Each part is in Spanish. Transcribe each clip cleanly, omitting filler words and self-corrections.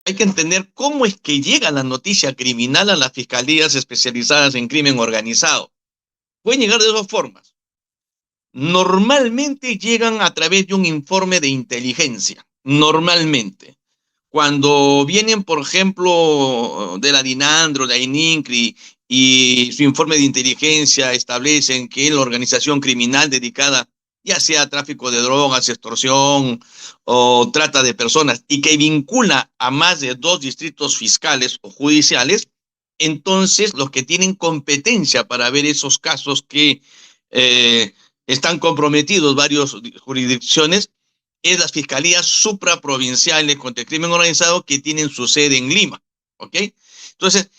hay que entender cómo es que llega la noticia criminal a las fiscalías especializadas en crimen organizado. Pueden llegar de dos formas. Normalmente llegan a través de un informe de inteligencia. Normalmente. Cuando vienen, por ejemplo, de la DINANDRO, de la ININCRI, y su informe de inteligencia establecen que la organización criminal dedicada, ya sea tráfico de drogas, extorsión o trata de personas, y que vincula a más de 2 distritos fiscales o judiciales, entonces los que tienen competencia para ver esos casos que eh, están comprometidos varias jurisdicciones es las fiscalías supraprovinciales contra el crimen organizado que tienen su sede en Lima. ¿Ok? Entonces,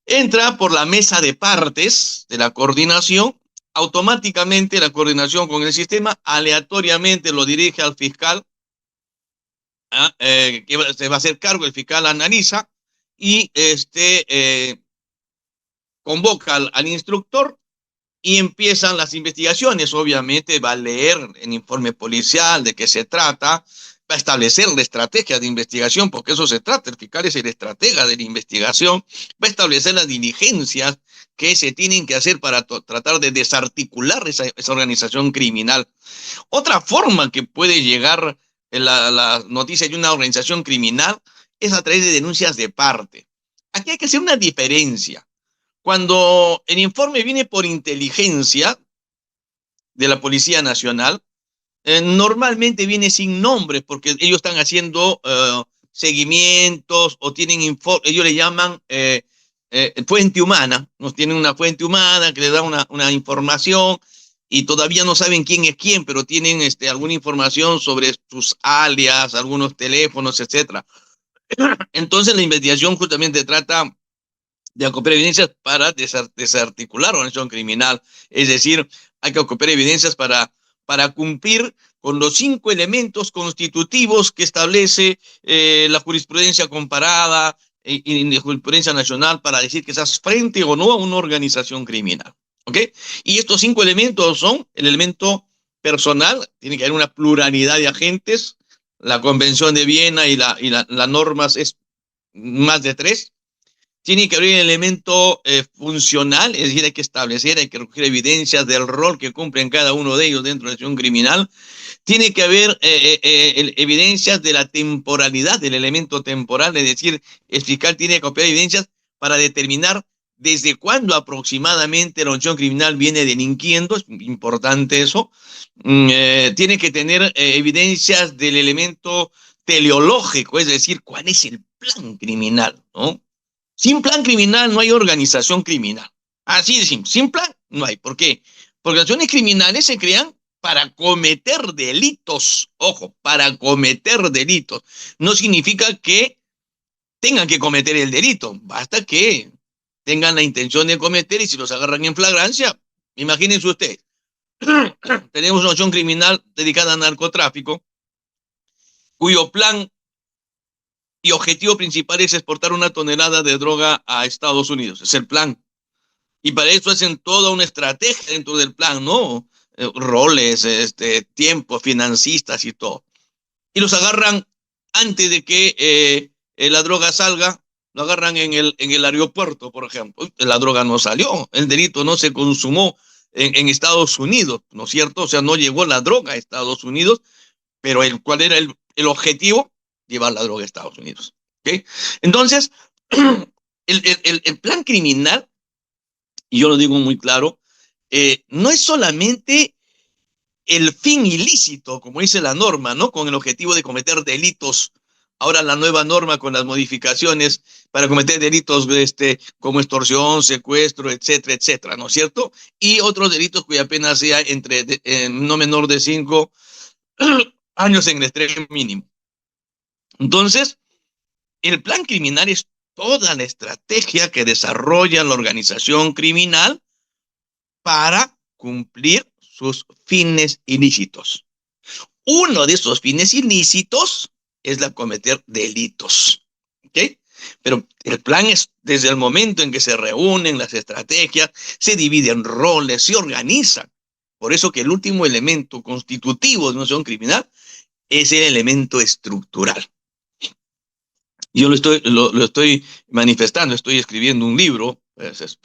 entra por la mesa de partes de la coordinación, automáticamente la coordinación con el sistema aleatoriamente lo dirige al fiscal, que se va a hacer cargo, el fiscal analiza y convoca al instructor y empiezan las investigaciones. Obviamente va a leer el informe policial de qué se trata, va a establecer la estrategia de investigación, porque eso se trata, el fiscal es el estratega de la investigación, va a establecer las diligencias que se tienen que hacer para tratar de desarticular esa organización criminal. Otra forma que puede llegar la noticia de una organización criminal es a través de denuncias de parte. Aquí hay que hacer una diferencia. Cuando el informe viene por inteligencia de la Policía Nacional, normalmente viene sin nombres porque ellos están haciendo seguimientos o tienen ellos le llaman fuente humana, nos tienen una fuente humana que le da una información y todavía no saben quién es quién, pero tienen alguna información sobre sus alias, algunos teléfonos, etcétera. Entonces la investigación justamente trata de acopiar evidencias para desarticular una acción criminal. Es decir, hay que acopiar evidencias para cumplir con los 5 elementos constitutivos que establece la jurisprudencia comparada y la jurisprudencia nacional para decir que estás frente o no a una organización criminal. ¿Ok? Y estos 5 elementos son el elemento personal, tiene que haber una pluralidad de agentes, la Convención de Viena y la normas es más de 3. Tiene que haber un elemento funcional, es decir, hay que establecer, hay que recoger evidencias del rol que cumplen cada uno de ellos dentro de la acción criminal. Tiene que haber evidencias de la temporalidad, del elemento temporal, es decir, el fiscal tiene que copiar evidencias para determinar desde cuándo aproximadamente la acción criminal viene delinquiendo, es importante eso. Tiene que tener evidencias del elemento teleológico, es decir, cuál es el plan criminal, ¿no? Sin plan criminal no hay organización criminal. Así de simple. Sin plan no hay. ¿Por qué? Porque las acciones criminales se crean para cometer delitos. Ojo, para cometer delitos. No significa que tengan que cometer el delito. Basta que tengan la intención de cometer y si los agarran en flagrancia, imagínense ustedes. Tenemos una acción criminal dedicada al narcotráfico, cuyo plan y objetivo principal es exportar 1 tonelada de droga a Estados Unidos. Es el plan. Y para eso hacen toda una estrategia dentro del plan, ¿no? Roles, tiempos, financistas y todo. Y los agarran antes de que la droga salga, lo agarran en el aeropuerto, por ejemplo. La droga no salió, el delito no se consumó en Estados Unidos, ¿no es cierto? O sea, no llegó la droga a Estados Unidos, pero ¿cuál era el objetivo? Llevar la droga a Estados Unidos. ¿Okay? Entonces, el plan criminal, y yo lo digo muy claro, no es solamente el fin ilícito, como dice la norma, ¿no? Con el objetivo de cometer delitos. Ahora la nueva norma con las modificaciones para cometer delitos como extorsión, secuestro, etcétera, etcétera, ¿no es cierto? Y otros delitos cuya pena sea no menor de 5 años en el extremo mínimo. Entonces, el plan criminal es toda la estrategia que desarrolla la organización criminal para cumplir sus fines ilícitos. Uno de esos fines ilícitos es la cometer delitos. ¿Ok? Pero el plan es desde el momento en que se reúnen las estrategias, se dividen roles, se organizan. Por eso que el último elemento constitutivo de una acción criminal es el elemento estructural. Yo lo estoy manifestando, estoy escribiendo un libro,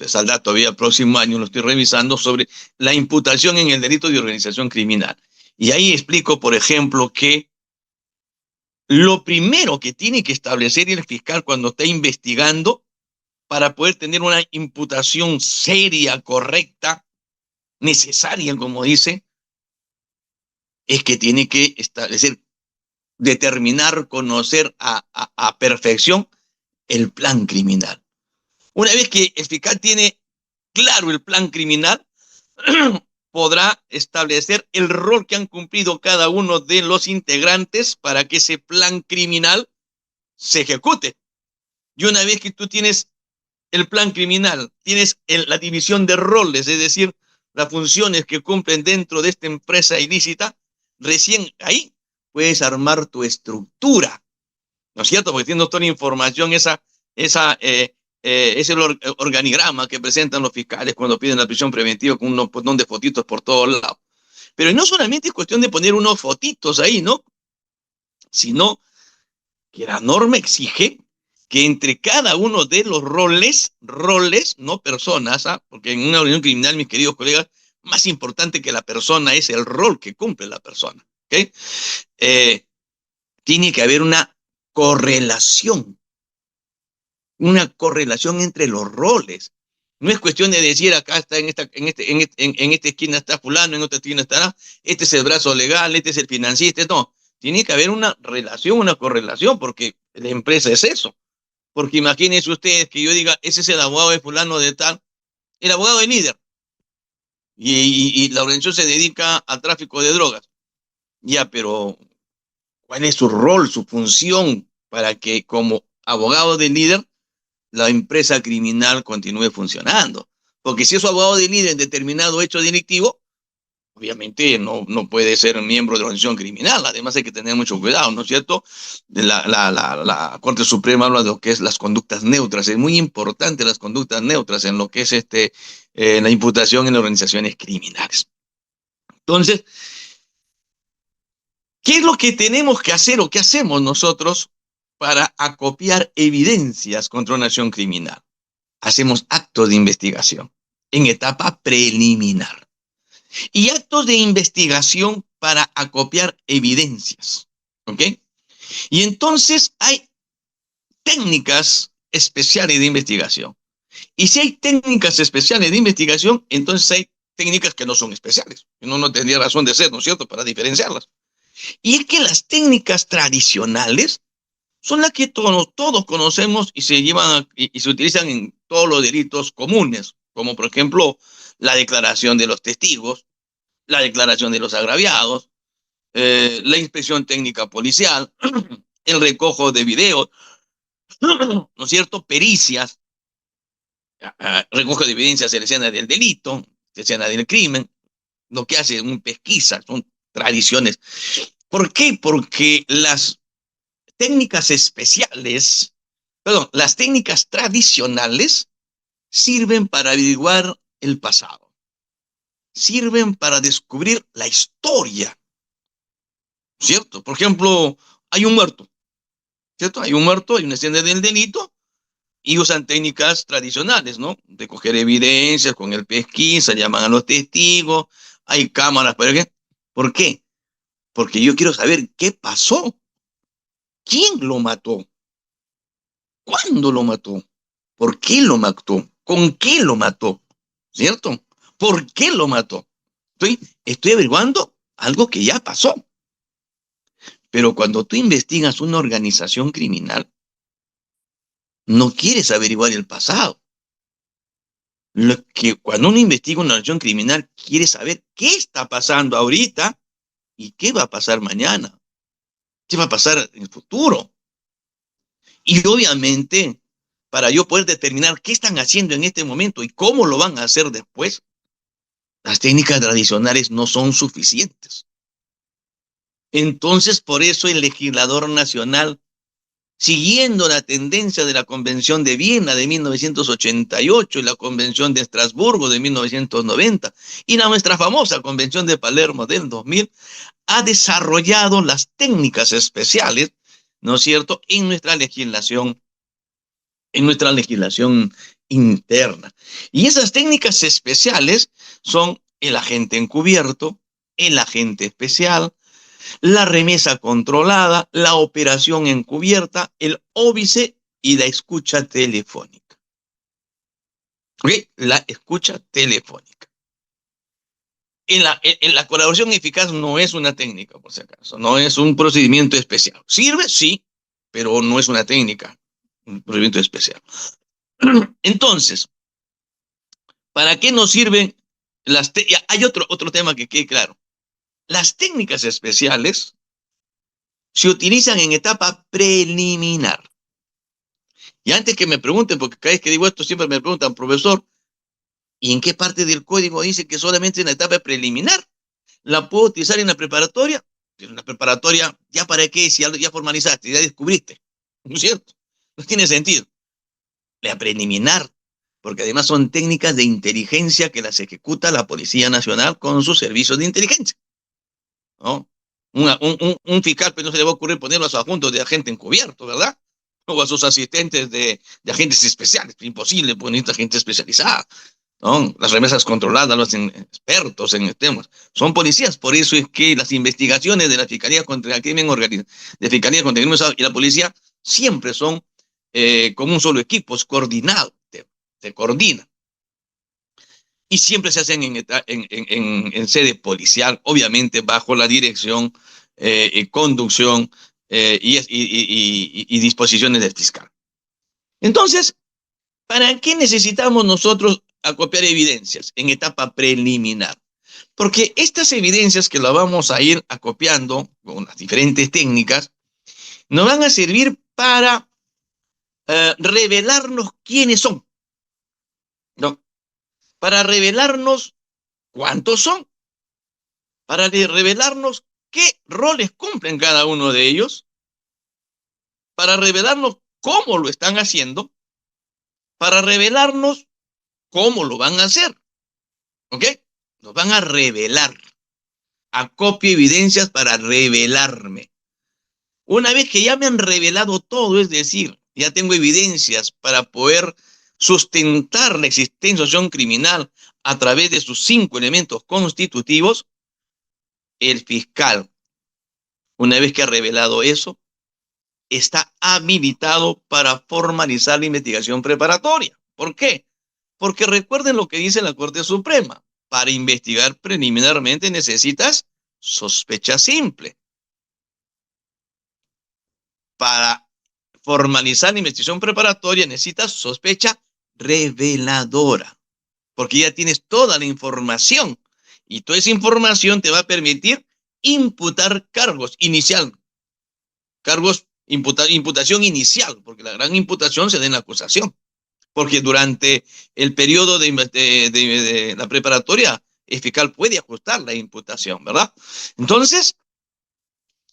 saldrá todavía el próximo año, lo estoy revisando, sobre la imputación en el delito de organización criminal. Y ahí explico, por ejemplo, que lo primero que tiene que establecer el fiscal cuando está investigando para poder tener una imputación seria, correcta, necesaria, como dice, es que tiene que establecer, determinar, conocer a perfección el plan criminal. Una vez que el fiscal tiene claro el plan criminal, podrá establecer el rol que han cumplido cada uno de los integrantes para que ese plan criminal se ejecute. Y una vez que tú tienes el plan criminal, tienes la división de roles, es decir, las funciones que cumplen dentro de esta empresa ilícita, recién ahí puedes armar tu estructura, ¿no es cierto? Porque teniendo toda la información, es el organigrama que presentan los fiscales cuando piden la prisión preventiva con un montón de fotitos por todos lados. Pero no solamente es cuestión de poner unos fotitos ahí, ¿no? Sino que la norma exige que entre cada uno de los roles, no personas, porque en una reunión criminal, mis queridos colegas, más importante que la persona es el rol que cumple la persona, ¿ok? Tiene que haber una correlación entre los roles. No es cuestión de decir acá está en esta esquina está fulano, en otra esquina estará, este es el brazo legal, este es el financista, no. Tiene que haber una relación, una correlación, porque la empresa es eso. Porque imagínense ustedes que yo diga, ese es el abogado de fulano de tal, el abogado de líder, y la organización se dedica al tráfico de drogas. Ya, pero ¿cuál es su rol, su función para que como abogado de líder la empresa criminal continúe funcionando? Porque si es abogado de líder en determinado hecho delictivo, obviamente no puede ser miembro de la organización criminal. Además hay que tener mucho cuidado, ¿no es cierto? La Corte Suprema habla de lo que es las conductas neutras. Es muy importante las conductas neutras en lo que es la imputación en organizaciones criminales. Entonces, ¿qué es lo que tenemos que hacer o qué hacemos nosotros para acopiar evidencias contra una acción criminal? Hacemos actos de investigación en etapa preliminar y actos de investigación para acopiar evidencias, ¿ok? Y entonces hay técnicas especiales de investigación. Y si hay técnicas especiales de investigación, entonces hay técnicas que no son especiales. Uno no tendría razón de ser, ¿no es cierto?, para diferenciarlas. Y es que las técnicas tradicionales son las que todos conocemos y se llevan y se utilizan en todos los delitos comunes, como por ejemplo la declaración de los testigos, la declaración de los agraviados, la inspección técnica policial, el recojo de videos, ¿no es cierto? Pericias, recojo de evidencias en la escena del delito, en la escena del crimen, lo que hace un pesquisa, son tradiciones. ¿Por qué? Porque las técnicas especiales, perdón, las técnicas tradicionales sirven para averiguar el pasado, sirven para descubrir la historia, ¿cierto? Por ejemplo, hay un muerto, ¿cierto? Hay un muerto, hay una escena del delito y usan técnicas tradicionales, ¿no? De coger evidencias con el pesquisa, llaman a los testigos, hay cámaras, ¿por qué? Porque yo quiero saber qué pasó, quién lo mató, cuándo lo mató, por qué lo mató, con qué lo mató, ¿cierto? ¿Por qué lo mató? Estoy averiguando algo que ya pasó. Pero cuando tú investigas una organización criminal, no quieres averiguar el pasado. Lo que cuando uno investiga una organización criminal, quiere saber qué está pasando ahorita y qué va a pasar mañana, qué va a pasar en el futuro. Y obviamente, para yo poder determinar qué están haciendo en este momento y cómo lo van a hacer después, las técnicas tradicionales no son suficientes. Entonces, por eso el legislador nacional, siguiendo la tendencia de la Convención de Viena de 1988 y la Convención de Estrasburgo de 1990 y nuestra famosa Convención de Palermo del 2000, ha desarrollado las técnicas especiales ¿no es cierto?, en nuestra legislación interna. Y esas técnicas especiales son el agente encubierto, el agente especial, la remesa controlada, la operación encubierta, el óbice y la escucha telefónica. ¿Ok? La escucha telefónica. En la colaboración eficaz no es una técnica, por si acaso, no es un procedimiento especial. ¿Sirve? Sí, pero no es una técnica, un procedimiento especial. Entonces, ¿para qué nos sirven hay otro tema que quede claro. Las técnicas especiales se utilizan en etapa preliminar. Y antes que me pregunten, porque cada vez que digo esto siempre me preguntan, profesor, ¿y en qué parte del código dice que solamente en la etapa preliminar? ¿La puedo utilizar en la preparatoria? En la preparatoria, ¿ya para qué? Si ya formalizaste, ya descubriste. ¿No es cierto? No tiene sentido. La preliminar, porque además son técnicas de inteligencia que las ejecuta la Policía Nacional con sus servicios de inteligencia, ¿no? Un fiscal pues no se le va a ocurrir ponerlo a sus adjuntos de agente encubierto, ¿verdad? O a sus asistentes de agentes especiales. Imposible poner gente especializada, ¿no? Las remesas controladas lo hacen expertos en temas. Son policías, por eso es que las investigaciones de la Fiscalía contra el Crimen Organizado, de Fiscalía contra el Crimen Organizado y la policía siempre son como un solo equipo, es coordinado, se coordina. Y siempre se hacen en sede policial, obviamente bajo la dirección conducción y disposiciones del fiscal. Entonces, ¿para qué necesitamos nosotros acopiar evidencias en etapa preliminar? Porque estas evidencias que las vamos a ir acopiando con las diferentes técnicas, nos van a servir para revelarnos quiénes son, ¿no? Para revelarnos cuántos son, para revelarnos qué roles cumplen cada uno de ellos, para revelarnos cómo lo están haciendo, para revelarnos cómo lo van a hacer. ¿Ok? Nos van a revelar. Acopio evidencias para revelarme. Una vez que ya me han revelado todo, es decir, ya tengo evidencias para poder sustentar la existencia de acción criminal a través de sus 5 elementos constitutivos, el fiscal, una vez que ha revelado eso, está habilitado para formalizar la investigación preparatoria. ¿Por qué? Porque recuerden lo que dice la Corte Suprema. Para investigar preliminarmente necesitas sospecha simple. Para formalizar la investigación preparatoria necesitas sospecha reveladora, porque ya tienes toda la información y toda esa información te va a permitir imputar cargos inicial, imputación inicial, porque la gran imputación se da en la acusación, porque durante el periodo de la preparatoria, el fiscal puede ajustar la imputación, ¿verdad? Entonces,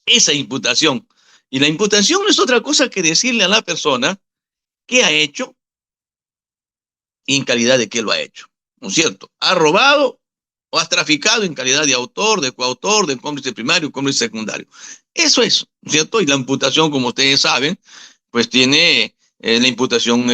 esa imputación, y la imputación no es otra cosa que decirle a la persona qué ha hecho y en calidad de qué lo ha hecho, ¿no es cierto? ¿Ha robado o has traficado en calidad de autor, de coautor, de cómplice primario, cómplice secundario? Eso es, ¿no es cierto? Y la imputación, como ustedes saben, pues tiene la imputación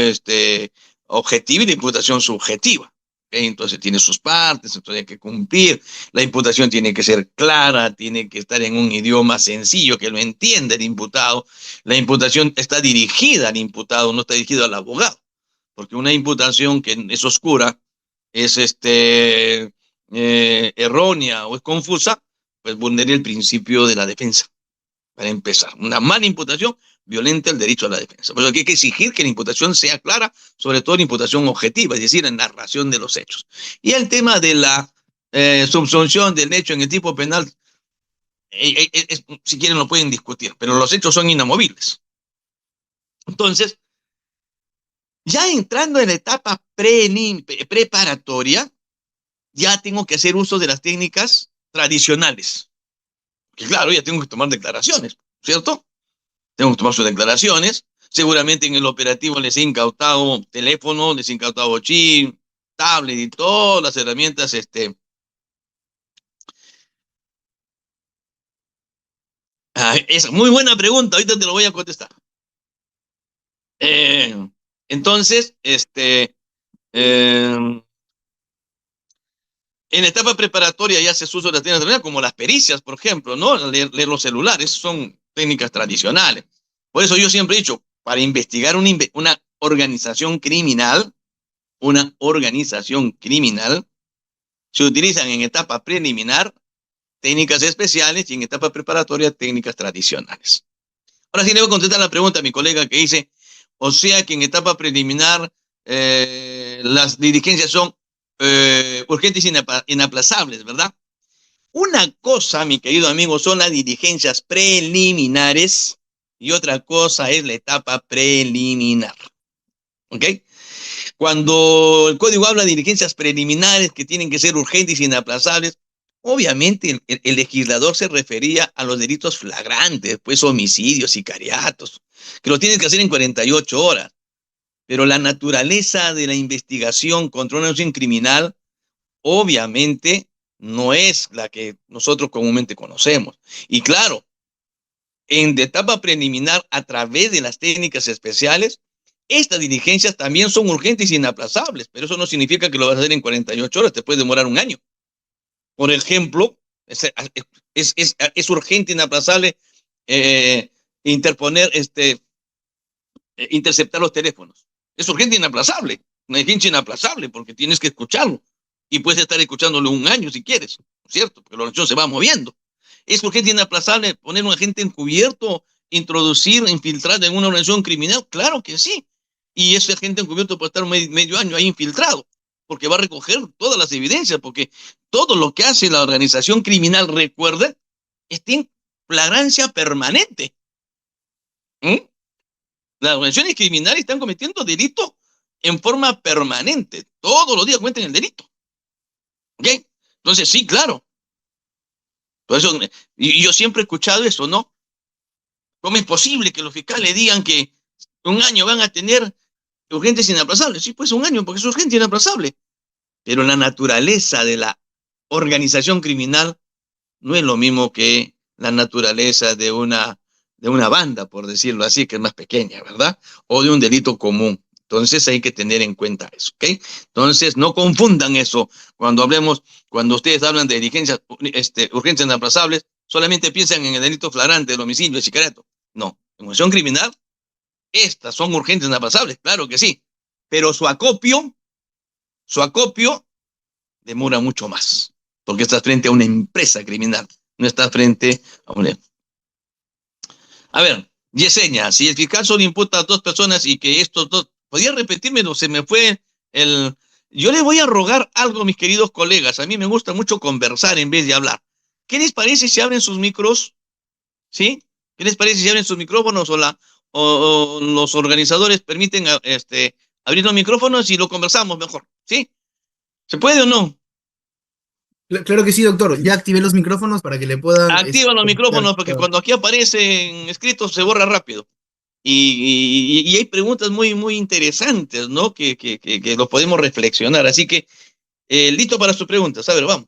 objetiva y la imputación subjetiva. Entonces tiene sus partes, entonces hay que cumplir. La imputación tiene que ser clara, tiene que estar en un idioma sencillo, que lo entienda el imputado. La imputación está dirigida al imputado, no está dirigida al abogado. Porque una imputación que es oscura, es errónea o es confusa, pues vulnera el principio de la defensa. Para empezar, una mala imputación violenta el derecho a la defensa. Por eso hay que exigir que la imputación sea clara, sobre todo la imputación objetiva, es decir, en narración de los hechos. Y el tema de la subsunción del hecho en el tipo penal, si quieren lo pueden discutir, pero los hechos son inamovibles. Entonces, ya entrando en la etapa preparatoria, ya tengo que hacer uso de las técnicas tradicionales. Que claro, ya tengo que tomar declaraciones, ¿cierto? Tengo que tomar sus declaraciones. Seguramente en el operativo les he incautado teléfono, les he incautado chip, tablet y todas las herramientas Es muy buena pregunta, ahorita te lo voy a contestar. Eh, entonces, eh, en la etapa preparatoria ya se usa las técnicas tradicionales, como las pericias, por ejemplo, ¿no? Leer los celulares, son técnicas tradicionales. Por eso yo siempre he dicho, para investigar una organización criminal, se utilizan en etapa preliminar técnicas especiales y en etapa preparatoria técnicas tradicionales. Ahora sí le voy a contestar la pregunta a mi colega que dice, o sea que en etapa preliminar las diligencias son urgentes e inaplazables, ¿verdad? Una cosa, mi querido amigo, son las diligencias preliminares y otra cosa es la etapa preliminar. ¿Ok? Cuando el código habla de diligencias preliminares que tienen que ser urgentes e inaplazables, obviamente el legislador se refería a los delitos flagrantes, pues homicidios, sicariatos, que lo tienes que hacer en 48 horas. Pero la naturaleza de la investigación contra una acción criminal, obviamente, no es la que nosotros comúnmente conocemos. Y claro, en etapa preliminar, a través de las técnicas especiales, estas diligencias también son urgentes e inaplazables, pero eso no significa que lo vas a hacer en 48 horas, te puede demorar un año. Por ejemplo, es urgente e inaplazable eh, interponer, interceptar los teléfonos. Es urgente e inaplazable, una diligencia inaplazable, porque tienes que escucharlo. Y puedes estar escuchándolo un año si quieres, ¿cierto? Porque la organización se va moviendo. Es urgente e inaplazable poner un agente encubierto, introducir, infiltrar en una organización criminal. Claro que sí. Y ese agente encubierto puede estar medio año ahí infiltrado, porque va a recoger todas las evidencias, porque todo lo que hace la organización criminal, recuerda, está en flagrancia permanente. ¿Mm? Las organizaciones criminales están cometiendo delitos en forma permanente. Todos los días cuentan el delito. ¿Ok? Entonces, sí, claro. Por eso, y yo siempre he escuchado eso, ¿no? ¿Cómo es posible que los fiscales digan que un año van a tener urgentes inaplazables? Sí, pues un año, porque es urgente inaplazable. Pero la naturaleza de la organización criminal no es lo mismo que la naturaleza de una banda, por decirlo así, que es más pequeña, ¿verdad? O de un delito común. Entonces hay que tener en cuenta eso, ¿ok? Entonces no confundan eso cuando ustedes hablan de diligencias urgencias inaplazables, solamente piensan en el delito flagrante, el homicidio, el sicariato. No, en acción criminal, estas son urgentes inaplazables, claro que sí, pero su acopio demora mucho más, porque estás frente a una empresa criminal, no estás frente a un... A ver, Yesenia, si el fiscal solo imputa a dos personas y que estos dos... ¿Podría repetírmelo? Se me fue el... Yo le voy a rogar algo, mis queridos colegas. A mí me gusta mucho conversar en vez de hablar. ¿Qué les parece si abren sus micros? ¿Sí? ¿Qué les parece si abren sus micrófonos o los organizadores permiten abrir los micrófonos y lo conversamos mejor? ¿Sí? ¿Se puede o no? Claro que sí, doctor. Ya activé los micrófonos para que le puedan Activan los comentar. micrófonos porque cuando aquí aparecen escritos se borra rápido. Y hay preguntas muy, muy interesantes, ¿no? Que los podemos reflexionar. Así que, listo para sus preguntas. A ver, vamos.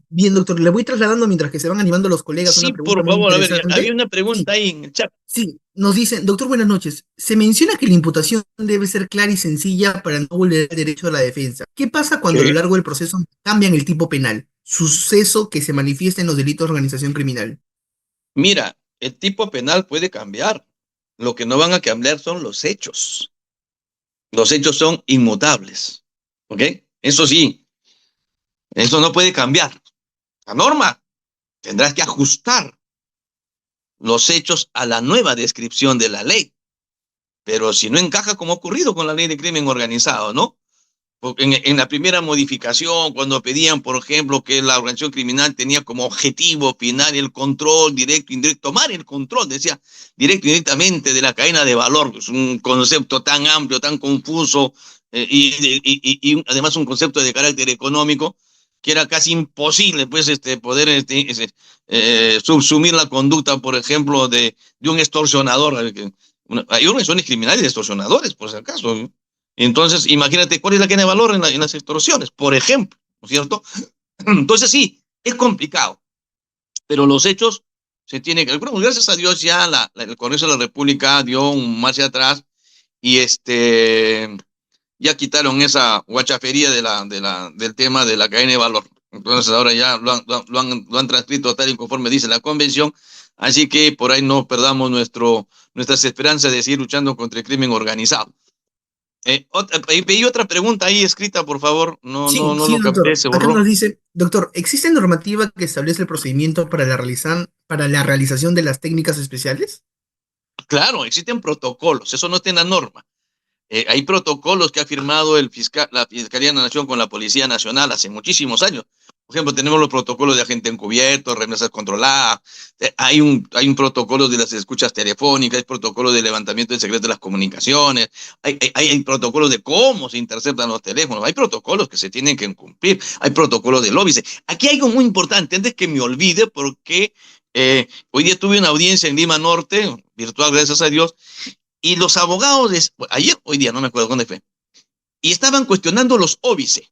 Bien, doctor, le voy trasladando mientras que se van animando los colegas una Sí, pregunta por muy favor, a ver, había interesante. una Sí, pregunta ahí en el chat. sí, nos dicen, doctor, buenas noches. Se menciona que la imputación debe ser clara y sencilla para no vulnerar el derecho a la defensa. ¿Qué pasa cuando a lo Sí. largo del proceso cambian el tipo penal? Suceso que se manifiesta en los delitos de organización criminal. Mira, el tipo penal puede cambiar. Lo que no van a cambiar son los hechos. Los hechos son inmutables. ¿Ok? Eso sí, eso no puede cambiar. La norma tendrás que ajustar los hechos a la nueva descripción de la ley. Pero si no encaja como ha ocurrido con la ley de crimen organizado, ¿no? Porque en la primera modificación, cuando pedían, por ejemplo, que la organización criminal tenía como objetivo final el control directo, indirecto, tomar el control, decía, directo, indirectamente de la cadena de valor, es un concepto tan amplio, tan confuso, y además un concepto de carácter económico, que era casi imposible, pues, poder subsumir la conducta, por ejemplo, de un extorsionador. Hay organizaciones criminales de extorsionadores, por si acaso, ¿no? Entonces, imagínate cuál es la cadena de valor en las extorsiones, por ejemplo, ¿no es cierto? Entonces, sí, Es complicado, pero los hechos se tienen que... Bueno, gracias a Dios ya el Congreso de la República dio un marcha atrás y ya quitaron esa guachafería del tema de la cadena de valor. Entonces ahora ya lo han transcrito tal y conforme dice la convención, así que por ahí no perdamos nuestras esperanzas de seguir luchando contra el crimen organizado. Pedí otra pregunta ahí escrita, por favor. No, Sí, no, no sí, lo capté, doctor. se Acá borró. nos dice, doctor, ¿existe normativa que establece el procedimiento para para la realización de las técnicas especiales? Claro, existen protocolos, eso no está en la norma. Hay protocolos que ha firmado la Fiscalía de la Nación con la Policía Nacional hace muchísimos años. Por ejemplo, tenemos los protocolos de agente encubierto, remesas controladas, hay un protocolo de las escuchas telefónicas, hay protocolos de levantamiento del secreto de las comunicaciones, hay protocolos de cómo se interceptan los teléfonos, hay protocolos que se tienen que cumplir, hay protocolos de lobby. Aquí hay algo muy importante, antes que me olvide, porque hoy día tuve una audiencia en Lima Norte, virtual, gracias a Dios, y los abogados, ayer, hoy día, no me acuerdo dónde fue, y estaban cuestionando los óbices.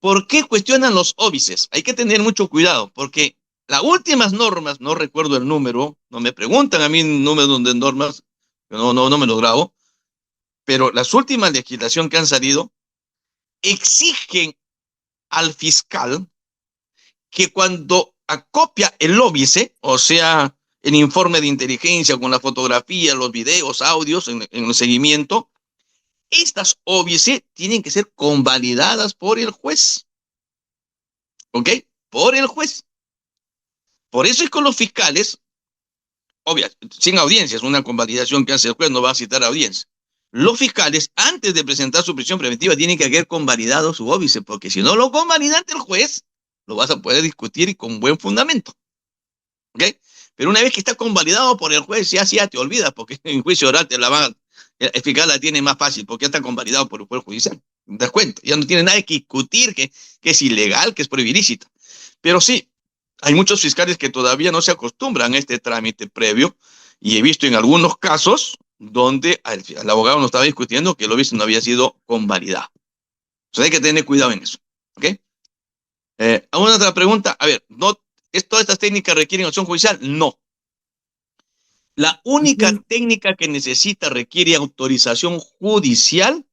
¿Por qué cuestionan los óbices? Hay que tener mucho cuidado, porque las últimas normas, no recuerdo el número, no me preguntan a mí números de normas, no me lo grabo, pero las últimas legislaciones que han salido exigen al fiscal que cuando acopia el óbice, o sea, el informe de inteligencia con la fotografía, los videos, audios en el seguimiento, estas óbice tienen que ser convalidadas por el juez. ¿Ok? Por el juez. Por eso es con los fiscales, obvio, sin audiencias, una convalidación que hace el juez no va a citar audiencia. Los fiscales, antes de presentar su prisión preventiva, tienen que haber convalidado su óbice, porque si no lo convalida ante el juez, lo vas a poder discutir y con buen fundamento. ¿Ok? Pero una vez que está convalidado por el juez, ya te olvidas, porque en juicio oral el fiscal la tiene más fácil, porque ya está convalidado por el juez judicial. ¿Te das cuenta? Ya no tiene nada que discutir, que es ilegal, que es prohibido. Pero sí, hay muchos fiscales que todavía no se acostumbran a este trámite previo, y he visto en algunos casos donde el abogado no estaba discutiendo que el óbice no había sido convalidado. Entonces hay que tener cuidado en eso. ¿Ok? ¿Alguna otra pregunta? A ver, no, ¿todas estas técnicas requieren acción judicial? No. La única Bien. técnica que requiere autorización judicial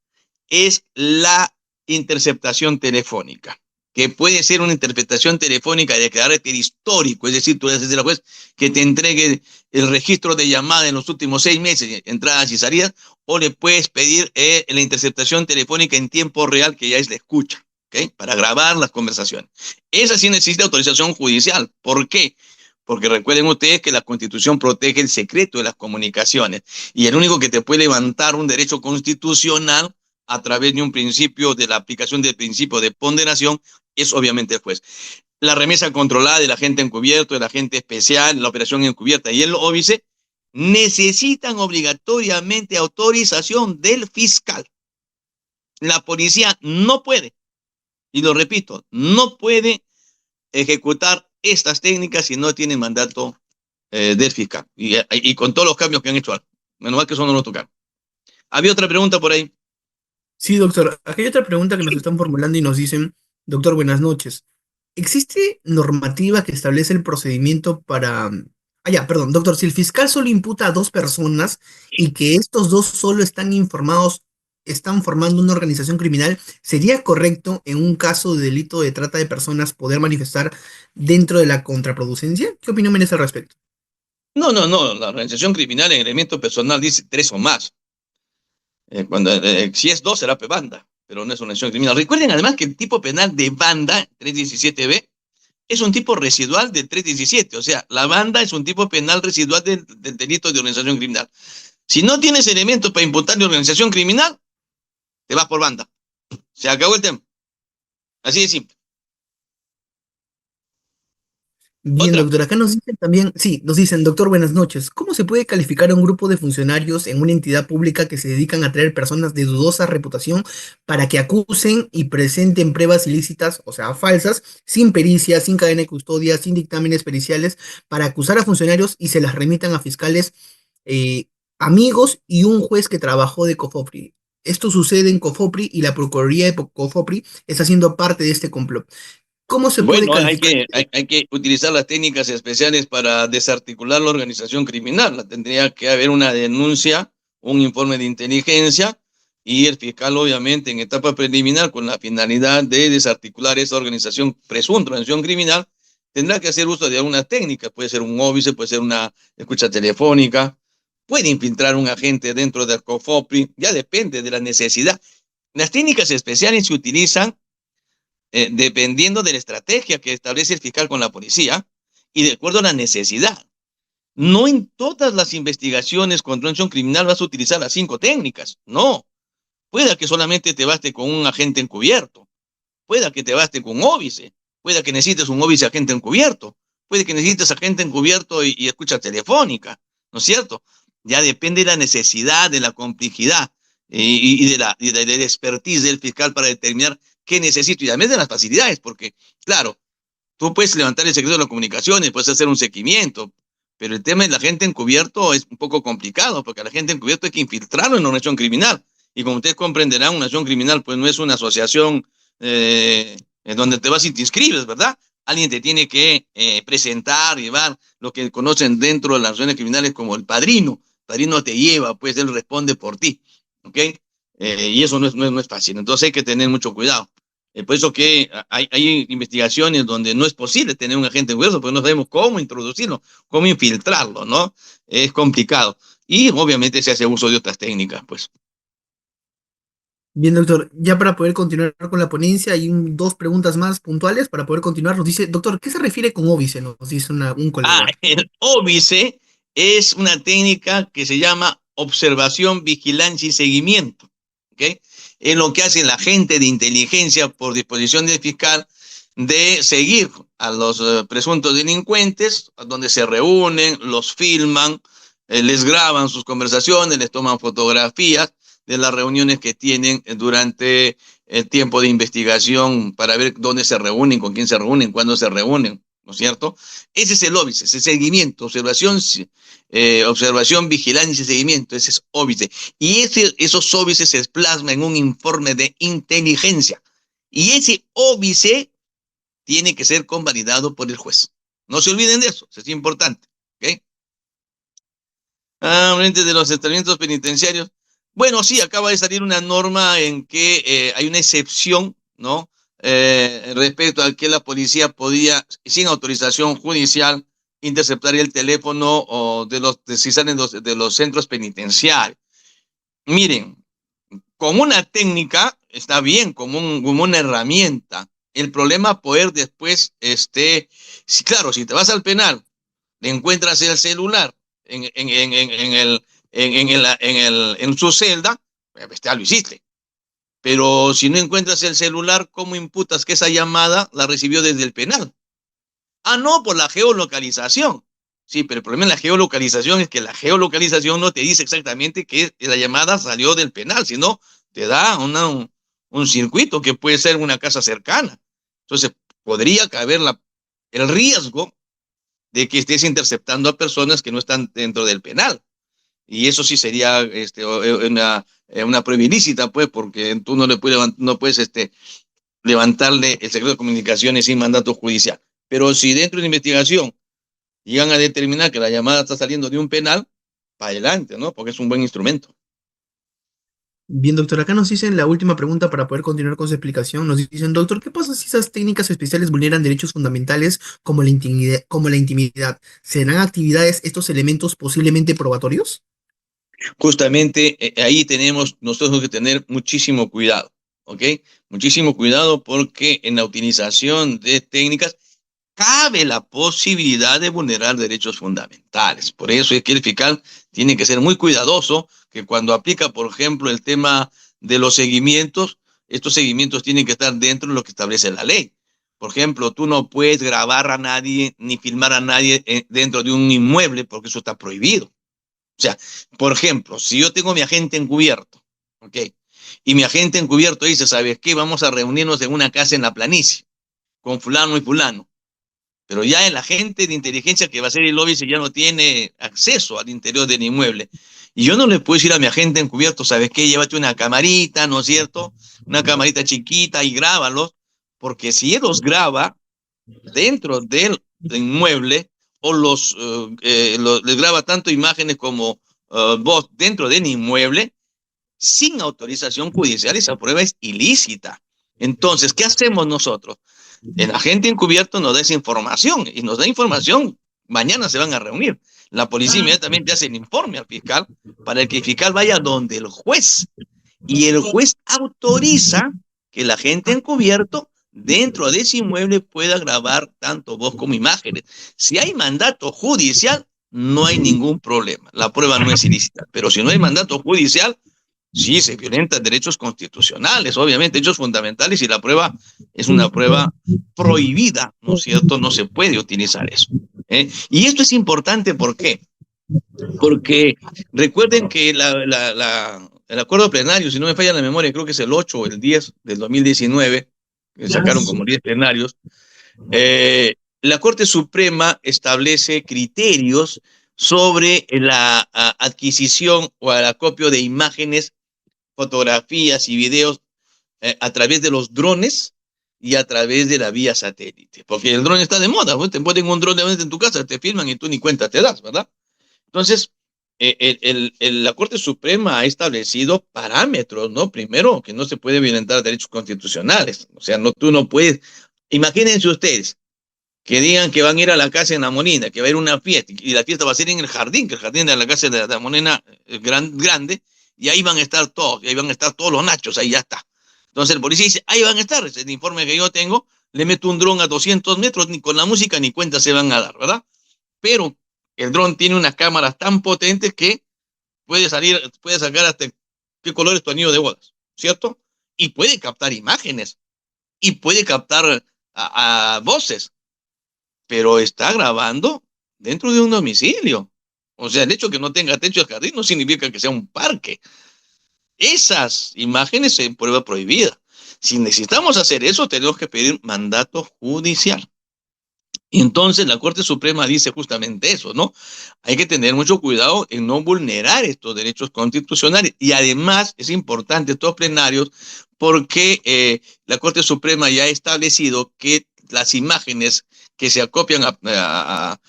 es la interceptación telefónica, que puede ser una interpretación telefónica de carácter histórico, es decir, tú le dices a la juez que te entregue el registro de llamada en los últimos 6 meses, entradas y salidas, o le puedes pedir la interceptación telefónica en tiempo real, que ya es la escucha, ¿okay? Para grabar las conversaciones. Esa sí necesita autorización judicial. ¿Por qué? Porque recuerden ustedes que la Constitución protege el secreto de las comunicaciones, y el único que te puede levantar un derecho constitucional a través de un principio, de la aplicación del principio de ponderación, es obviamente el juez. La remesa controlada del agente encubierto, del agente especial, la operación encubierta y el óbice necesitan obligatoriamente autorización del fiscal. La policía no puede, y lo repito, no puede ejecutar estas técnicas si no tiene mandato del fiscal. Y con todos los cambios que han hecho, menos mal que eso no lo tocaron. Había otra pregunta por ahí. Sí, doctor. Aquí hay otra pregunta que nos están formulando y nos dicen, doctor, buenas noches. ¿Existe normativa que establece el procedimiento para... ya, perdón, doctor, si el fiscal solo imputa a dos personas y que estos dos solo están informados, están formando una organización criminal, ¿sería correcto en un caso de delito de trata de personas poder manifestar dentro de la contraproducencia? ¿Qué opinión merece al respecto? No, la organización criminal en elemento personal dice 3 o más. Si es 2 será banda, pero no es una acción criminal. Recuerden además que el tipo penal de banda, 317B, es un tipo residual del 317, o sea, la banda es un tipo penal residual del delito de organización criminal. Si no tienes elementos para imputarle organización criminal, te vas por banda. Se acabó el tema. Así de simple. Bien, Otra. doctor, acá nos dicen también, sí, nos dicen, doctor, buenas noches. ¿Cómo se puede calificar a un grupo de funcionarios en una entidad pública que se dedican a traer personas de dudosa reputación para que acusen y presenten pruebas ilícitas, o sea, falsas, sin pericia, sin cadena de custodia, sin dictámenes periciales, para acusar a funcionarios y se las remitan a fiscales eh, amigos y un juez que trabajó de COFOPRI? Esto sucede en COFOPRI y la Procuraduría de COFOPRI está siendo parte de este complot. ¿Cómo se puede Bueno, calificar? hay que utilizar las técnicas especiales para desarticular la organización criminal. Tendría que haber una denuncia, un informe de inteligencia y el fiscal, obviamente, en etapa preliminar, con la finalidad de desarticular esa organización, presunta organización criminal, tendrá que hacer uso de algunas técnicas. Puede ser un óbice, puede ser una escucha telefónica, puede infiltrar un agente dentro del COFOPRI, ya depende de la necesidad. Las técnicas especiales se utilizan dependiendo de la estrategia que establece el fiscal con la policía y de acuerdo a la necesidad. No en todas las investigaciones contra una acción criminal vas a utilizar las 5 técnicas, no. Pueda que solamente te baste con un agente encubierto, pueda que te baste con un óbice, pueda que necesites un óbice agente encubierto, puede que necesites agente encubierto y escucha telefónica, ¿no es cierto? Ya depende de la necesidad, de la complejidad y de la expertise del fiscal para determinar qué necesito y además de las facilidades, porque, claro, tú puedes levantar el secreto de las comunicaciones, puedes hacer un seguimiento, pero el tema de la gente encubierto es un poco complicado, porque a la gente encubierto hay que infiltrarlo en una acción criminal. Y como ustedes comprenderán, una acción criminal pues no es una asociación en donde te vas y te inscribes, ¿verdad? Alguien te tiene que presentar, llevar lo que conocen dentro de las acciones criminales como el padrino. El padrino te lleva, pues él responde por ti, ¿ok? Y eso no es fácil. Entonces hay que tener mucho cuidado. Por eso que hay investigaciones donde no es posible tener un agente encubierto, porque no sabemos cómo introducirlo, cómo infiltrarlo, ¿no? Es complicado. Y obviamente se hace uso de otras técnicas, pues. Bien, doctor, ya para poder continuar con la ponencia, hay dos preguntas más puntuales para poder continuar. Nos dice, doctor, ¿qué se refiere con óbice? Nos dice un Ah, colega. el óbice es una técnica que se llama observación, vigilancia y seguimiento, ¿ok? Es lo que hace la agente de inteligencia por disposición del fiscal de seguir a los presuntos delincuentes, donde se reúnen, los filman, les graban sus conversaciones, les toman fotografías de las reuniones que tienen durante el tiempo de investigación para ver dónde se reúnen, con quién se reúnen, cuándo se reúnen, ¿no es cierto? Ese es el óbice, ese seguimiento, observación, vigilancia y seguimiento, ese es óbice. Y esos óbices se plasman en un informe de inteligencia. Y ese óbice tiene que ser convalidado por el juez. No se olviden de eso, eso es importante. ¿Okay? Frente de los establecimientos penitenciarios. Bueno, sí, acaba de salir una norma en que hay una excepción, ¿no? Respecto a que la policía podía, sin autorización judicial, interceptar el teléfono o si salen de los centros penitenciarios. Miren, con una técnica está bien, como una herramienta. El problema poder después, si, claro, si te vas al penal, le encuentras el celular en su celda, pues ya lo hiciste. Pero si no encuentras el celular, ¿cómo imputas que esa llamada la recibió desde el penal? Ah, no, por la geolocalización. Sí, pero el problema de la geolocalización es que la geolocalización no te dice exactamente que la llamada salió del penal, sino te da un circuito que puede ser una casa cercana. Entonces, podría caber el riesgo de que estés interceptando a personas que no están dentro del penal. Y eso sí sería una prueba ilícita, pues, porque tú no puedes levantarle el secreto de comunicaciones sin mandato judicial. Pero si dentro de la investigación llegan a determinar que la llamada está saliendo de un penal, para adelante, ¿no? Porque es un buen instrumento. Bien, doctor, acá nos dicen la última pregunta para poder continuar con su explicación. Nos dicen, doctor, ¿qué pasa si esas técnicas especiales vulneran derechos fundamentales como la intimidad, como la intimidad? ¿Serán actividades estos elementos posiblemente probatorios? Justamente ahí tenemos nosotros que tener muchísimo cuidado, ¿ok? Muchísimo cuidado porque en la utilización de técnicas cabe la posibilidad de vulnerar derechos fundamentales. Por eso es que el fiscal tiene que ser muy cuidadoso que cuando aplica, por ejemplo, el tema de los seguimientos, estos seguimientos tienen que estar dentro de lo que establece la ley. Por ejemplo, tú no puedes grabar a nadie ni filmar a nadie dentro de un inmueble porque eso está prohibido. O sea, por ejemplo, si yo tengo mi agente encubierto, ¿ok? Y mi agente encubierto dice, ¿sabes qué? Vamos a reunirnos en una casa en la planicie con fulano y fulano. Pero ya el agente de inteligencia que va a ser el lobby ya no tiene acceso al interior del inmueble. Y yo no le puedo decir a mi agente encubierto, ¿sabes qué? Llévate una camarita, ¿no es cierto? Una camarita chiquita y grábalos, porque si él los graba, dentro del inmueble o les graba tanto imágenes como voz dentro del inmueble sin autorización judicial, esa prueba es ilícita. Entonces, ¿qué hacemos nosotros? El agente encubierto nos da esa información y nos da información. Mañana se van a reunir. La policía inmediatamente hace el informe al fiscal para que el fiscal vaya donde el juez y el juez autoriza que el agente encubierto dentro de ese inmueble pueda grabar tanto voz como imágenes. Si hay mandato judicial, no hay ningún problema. La prueba no es ilícita. Pero si no hay mandato judicial, sí, se violentan derechos constitucionales, obviamente, derechos fundamentales, y la prueba es una prueba prohibida, ¿no es cierto? No se puede utilizar eso. Y esto es importante, ¿por qué? Porque recuerden que el acuerdo plenario, si no me falla la memoria, creo que es el 8 o el 10 del 2019, que sacaron como 10 plenarios, la Corte Suprema establece criterios sobre la adquisición o el acopio de imágenes, fotografías y videos a través de los drones y a través de la vía satélite. Porque el dron está de moda, ¿no? Te ponen un dron en tu casa, te filman y tú ni cuenta te das, ¿verdad? Entonces, la Corte Suprema ha establecido parámetros, ¿no? Primero, que no se puede violentar derechos constitucionales. O sea, no, tú no puedes. Imagínense ustedes que digan que van a ir a la casa en La Molina, que va a ir a una fiesta, y la fiesta va a ser en el jardín, que el jardín de la casa de La Molina es grande, y ahí van a estar todos, y ahí van a estar todos los nachos, ahí ya está. Entonces el policía dice, ahí van a estar, es el informe que yo tengo, le meto un dron a 200 metros, ni con la música ni cuenta se van a dar, ¿verdad? Pero el dron tiene unas cámaras tan potentes que puede sacar hasta qué color es tu anillo de bodas, ¿cierto? Y puede captar imágenes, y puede captar a voces, pero está grabando dentro de un domicilio. O sea, el hecho de que no tenga techo de jardín no significa que sea un parque. Esas imágenes se prueba prohibida. Si necesitamos hacer eso, tenemos que pedir mandato judicial. Y entonces la Corte Suprema dice justamente eso, ¿no? Hay que tener mucho cuidado en no vulnerar estos derechos constitucionales. Y además es importante estos plenarios porque la Corte Suprema ya ha establecido que las imágenes que se acopian a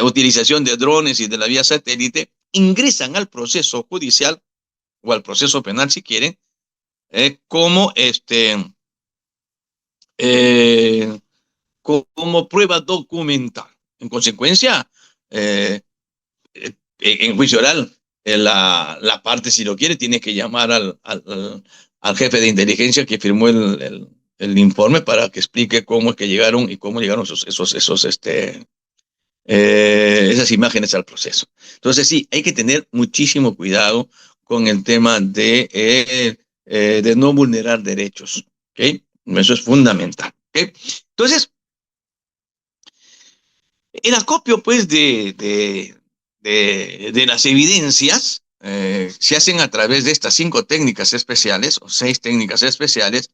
utilización de drones y de la vía satélite ingresan al proceso judicial o al proceso penal si quieren, como eh, como prueba documental. En consecuencia, eh, en juicio oral, la parte, si lo quiere, tiene que llamar al jefe de inteligencia que firmó el informe para que explique cómo es que llegaron y cómo llegaron esas imágenes al proceso. Entonces, sí, hay que tener muchísimo cuidado con el tema de no vulnerar derechos. ¿Okay? Eso es fundamental. ¿Okay? Entonces, el acopio, pues, de las evidencias se hacen a través de estas 5 técnicas especiales o 6 técnicas especiales.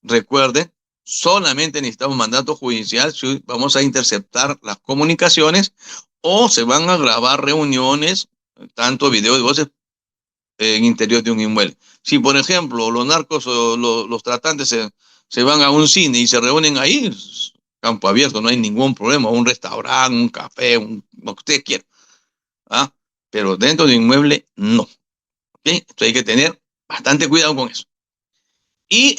Recuerden, solamente necesitamos mandato judicial si vamos a interceptar las comunicaciones o se van a grabar reuniones, tanto video y voces, en interior de un inmueble. Si, por ejemplo, los narcos o los tratantes se van a un cine y se reúnen ahí, campo abierto, no hay ningún problema, un restaurante, un café, lo que usted quiera. ¿Ah? Pero dentro de un inmueble, no. ¿Okay? Entonces hay que tener bastante cuidado con eso. Y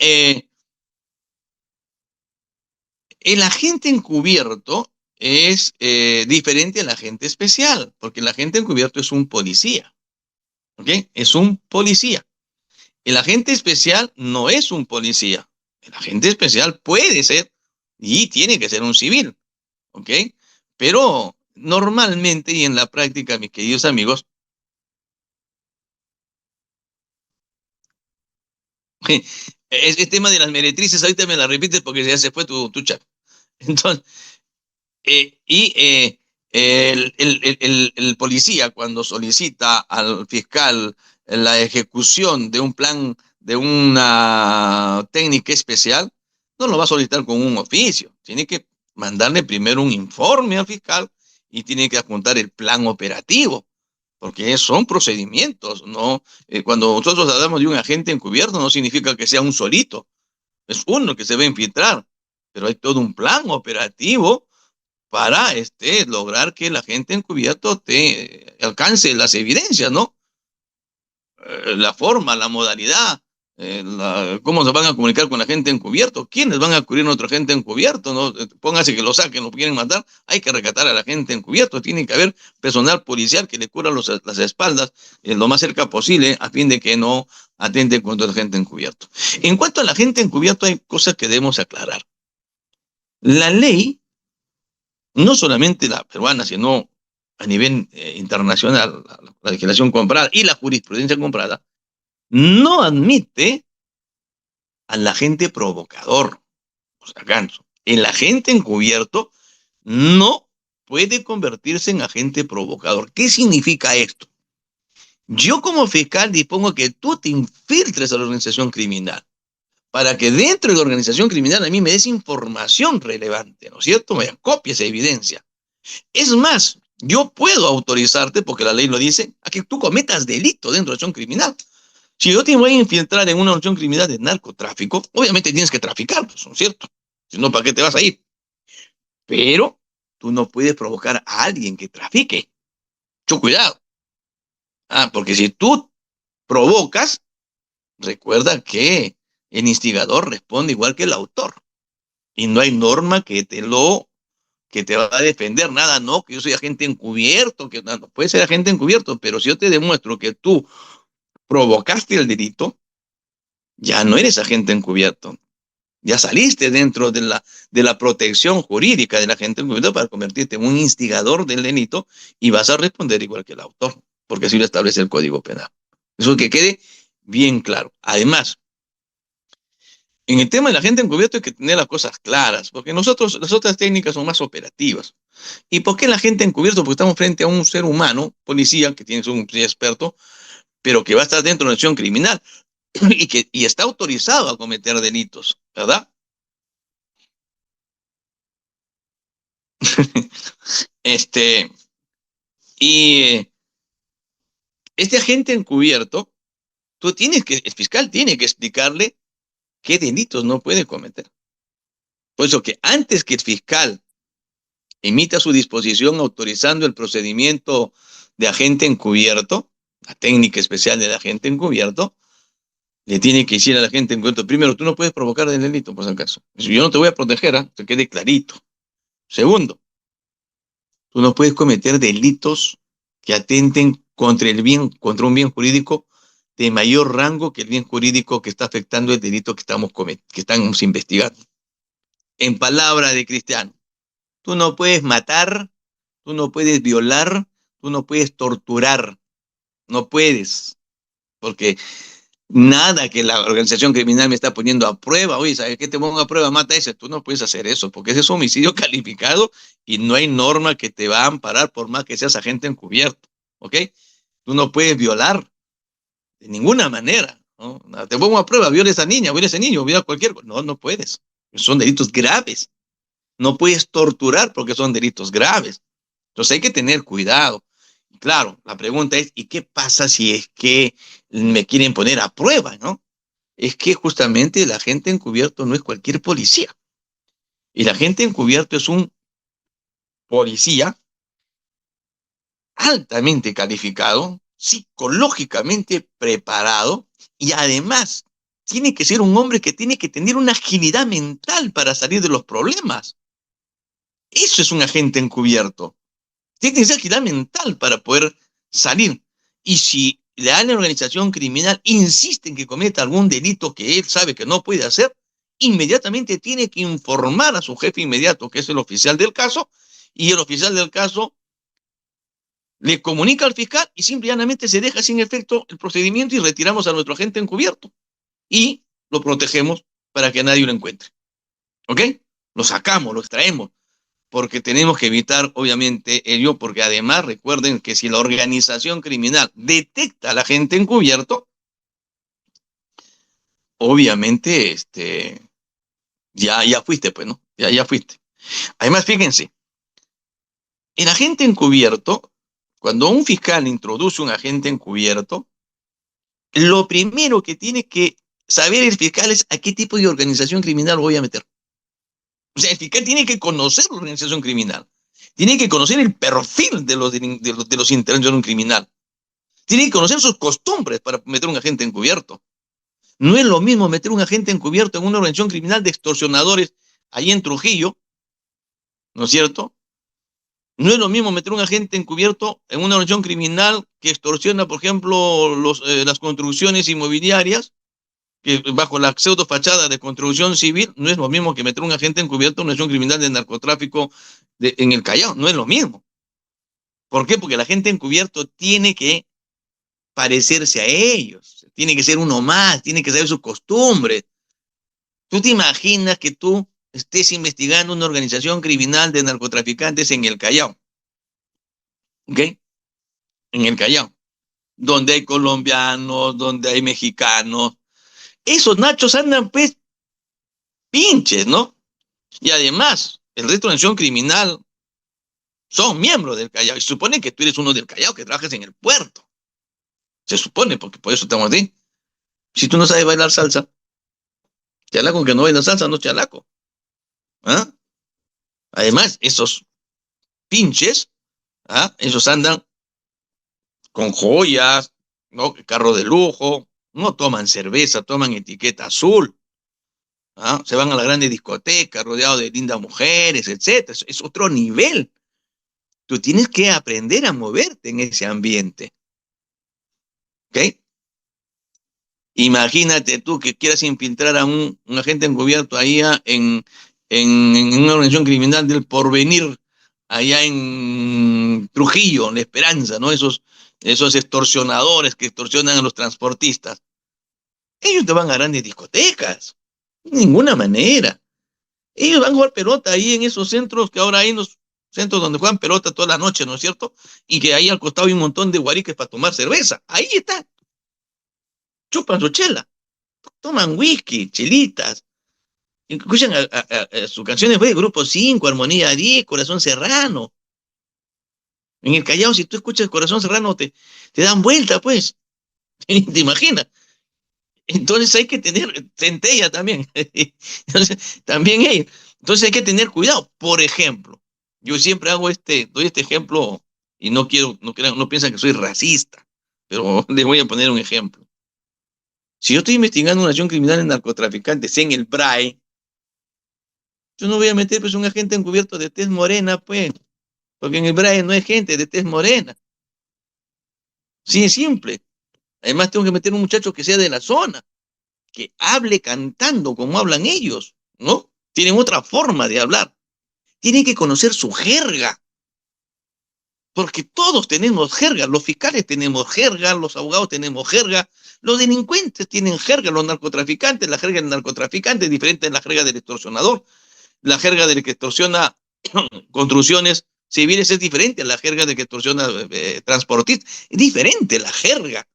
el agente encubierto es diferente al agente especial, porque el agente encubierto es un policía. ¿Okay? Es un policía. El agente especial no es un policía. El agente especial puede ser y tiene que ser un civil. ¿Ok? Pero normalmente y en la práctica, mis queridos amigos, el tema de las meretrices, ahorita me la repites porque ya se fue tu chat. Entonces, y el policía cuando solicita al fiscal la ejecución de un plan, de una técnica especial, no lo va a solicitar con un oficio. Tiene que mandarle primero un informe al fiscal y tiene que adjuntar el plan operativo, porque son procedimientos, ¿no? Cuando nosotros hablamos de un agente encubierto, no significa que sea un solito, es uno que se va a infiltrar. pero hay todo un plan operativo para lograr que el agente encubierto te alcance las evidencias, ¿no? La forma, la modalidad, cómo se van a comunicar con la gente encubierto, quiénes van a cubrir a otro agente encubierto, ¿no? Póngase que lo saquen, lo quieren matar, hay que rescatar a la gente encubierto, tiene que haber personal policial que le cubra las espaldas lo más cerca posible a fin de que no atenten contra el agente encubierto. En cuanto a la gente encubierto, hay cosas que debemos aclarar. La ley, no solamente la peruana, sino a nivel internacional, la legislación comprada y la jurisprudencia comprada, no admite al agente provocador. O sea, Ganso, el agente encubierto no puede convertirse en agente provocador. ¿Qué significa esto? Yo como fiscal dispongo que tú te infiltres a la organización criminal para que dentro de la organización criminal a mí me des información relevante, ¿no es cierto? Me copies evidencia. Es más, yo puedo autorizarte, porque la ley lo dice, a que tú cometas delito dentro de la acción criminal. Si yo te voy a infiltrar en una acción criminal de narcotráfico, obviamente tienes que traficar, pues, ¿no es cierto? Si no, ¿para qué te vas a ir? Pero tú no puedes provocar a alguien que trafique. Mucho cuidado. Porque si tú provocas, recuerda que el instigador responde igual que el autor. Y no hay norma que te va a defender, nada, no, que yo soy agente encubierto, que no, puede ser agente encubierto, pero si yo te demuestro que tú provocaste el delito, ya no eres agente encubierto. Ya saliste dentro de la protección jurídica del agente encubierto para convertirte en un instigador del delito y vas a responder igual que el autor, porque así lo establece el Código Penal. Eso que quede bien claro. Además, en el tema del agente encubierto hay que tener las cosas claras, porque nosotros, las otras técnicas son más operativas. ¿Y por qué el agente encubierto? Porque estamos frente a un ser humano, policía, que tiene un experto, pero que va a estar dentro de una acción criminal y está autorizado a cometer delitos, ¿verdad? Este, y este agente encubierto, el fiscal tiene que explicarle qué delitos no puede cometer. Por eso que antes que el fiscal emita su disposición autorizando el procedimiento de agente encubierto, la técnica especial del agente encubierto, le tiene que decir al agente encubierto, primero, tú no puedes provocar el delito, por si acaso. Yo no te voy a proteger, que quede clarito. Segundo, tú no puedes cometer delitos que atenten contra un bien jurídico de mayor rango que el bien jurídico que está afectando el delito que estamos investigando. En palabra de Cristiano, tú no puedes matar, tú no puedes violar, tú no puedes torturar, no puedes, porque nada que la organización criminal me está poniendo a prueba, oye, ¿sabes qué te pongo a prueba? Mata a ese, tú no puedes hacer eso, porque ese es homicidio calificado y no hay norma que te va a amparar por más que seas agente encubierto, ¿ok? Tú no puedes violar de ninguna manera, ¿no? Te pongo a prueba, viola a esa niña, viola a ese niño, viola a cualquier cosa. No, no puedes. Son delitos graves. No puedes torturar porque son delitos graves. Entonces hay que tener cuidado. Claro, la pregunta es, ¿y qué pasa si es que me quieren poner a prueba, no? Es que justamente el agente encubierto no es cualquier policía. El agente encubierto es un policía altamente calificado, psicológicamente preparado y además tiene que ser un hombre que tiene que tener una agilidad mental para salir de los problemas. Eso es un agente encubierto. Tiene que ser agilidad mental para poder salir. Y si la organización criminal insiste en que cometa algún delito que él sabe que no puede hacer, inmediatamente tiene que informar a su jefe inmediato, que es el oficial del caso, y el oficial del caso le comunica al fiscal y simplemente se deja sin efecto el procedimiento y retiramos a nuestro agente encubierto. Y lo protegemos para que nadie lo encuentre. ¿Ok? Lo sacamos, lo extraemos, porque tenemos que evitar, obviamente, ello, porque además recuerden que si la organización criminal detecta al agente encubierto, obviamente, ya fuiste, pues, ¿no? Ya fuiste. Además, fíjense, el agente encubierto, cuando un fiscal introduce un agente encubierto, lo primero que tiene que saber el fiscal es a qué tipo de organización criminal voy a meter. O sea, el fiscal tiene que conocer la organización criminal, tiene que conocer el perfil de los integrantes de un criminal, tiene que conocer sus costumbres para meter un agente encubierto. No es lo mismo meter un agente encubierto en una organización criminal de extorsionadores ahí en Trujillo, ¿no es cierto? No es lo mismo meter un agente encubierto en una organización criminal que extorsiona, por ejemplo, las construcciones inmobiliarias, que bajo la pseudo fachada de construcción civil, no es lo mismo que meter un agente encubierto en una organización criminal de narcotráfico en el Callao, no es lo mismo. ¿Por qué? Porque el agente encubierto tiene que parecerse a ellos, tiene que ser uno más, tiene que saber sus costumbres. ¿Tú te imaginas que tú estés investigando una organización criminal de narcotraficantes en el Callao? ¿Ok? En el Callao, donde hay colombianos, donde hay mexicanos. Esos nachos andan pues pinches, ¿no? Y además, el resto de la organización criminal son miembros del Callao. Y se supone que tú eres uno del Callao, que trabajas en el puerto. Se supone, porque por eso estamos aquí. Si tú no sabes bailar salsa, chalaco que no baila salsa no es chalaco. ¿Ah? Además, esos pinches, ¿ah? Esos andan con joyas, ¿no? Carro de lujo, no toman cerveza, toman etiqueta azul, ¿ah? Se van a la grande discoteca rodeados de lindas mujeres, etcétera. Es otro nivel. Tú tienes que aprender a moverte en ese ambiente, ¿ok? Imagínate tú que quieras infiltrar a un agente encubierto allá en una organización criminal del Porvenir, allá en Trujillo, en La Esperanza, ¿no? Esos extorsionadores que extorsionan a los transportistas. Ellos te van a grandes discotecas. De ninguna manera. Ellos van a jugar pelota ahí en esos centros que ahora hay unos centros donde juegan pelota toda la noche, ¿no es cierto? Y que ahí al costado hay un montón de guariques para tomar cerveza. Ahí está. Chupan su chela, toman whisky, chelitas, escuchan sus canciones de Grupo 5, Armonía 10, Corazón Serrano. En el Callao, si tú escuchas Corazón Serrano, te dan vuelta, pues. ¿Te imaginas? Entonces hay que tener centella también. Entonces, también ellos. Entonces hay que tener cuidado. Por ejemplo, yo siempre doy este ejemplo y no quiero, no piensan que soy racista, pero les voy a poner un ejemplo. Si yo estoy investigando una acción criminal en narcotraficantes en el BRAE, yo no voy a meter pues un agente encubierto de tez morena, pues, porque en el BRAE no hay gente de tez morena. Sí, es simple. Además tengo que meter un muchacho que sea de la zona, que hable cantando como hablan ellos, ¿no? Tienen otra forma de hablar. Tienen que conocer su jerga, porque todos tenemos jerga, los fiscales tenemos jerga, los abogados tenemos jerga, los delincuentes tienen jerga, los narcotraficantes, la jerga del narcotraficante es diferente de la jerga del extorsionador, la jerga del que extorsiona construcciones civiles es diferente a la jerga del que extorsiona transportistas, es diferente la jerga.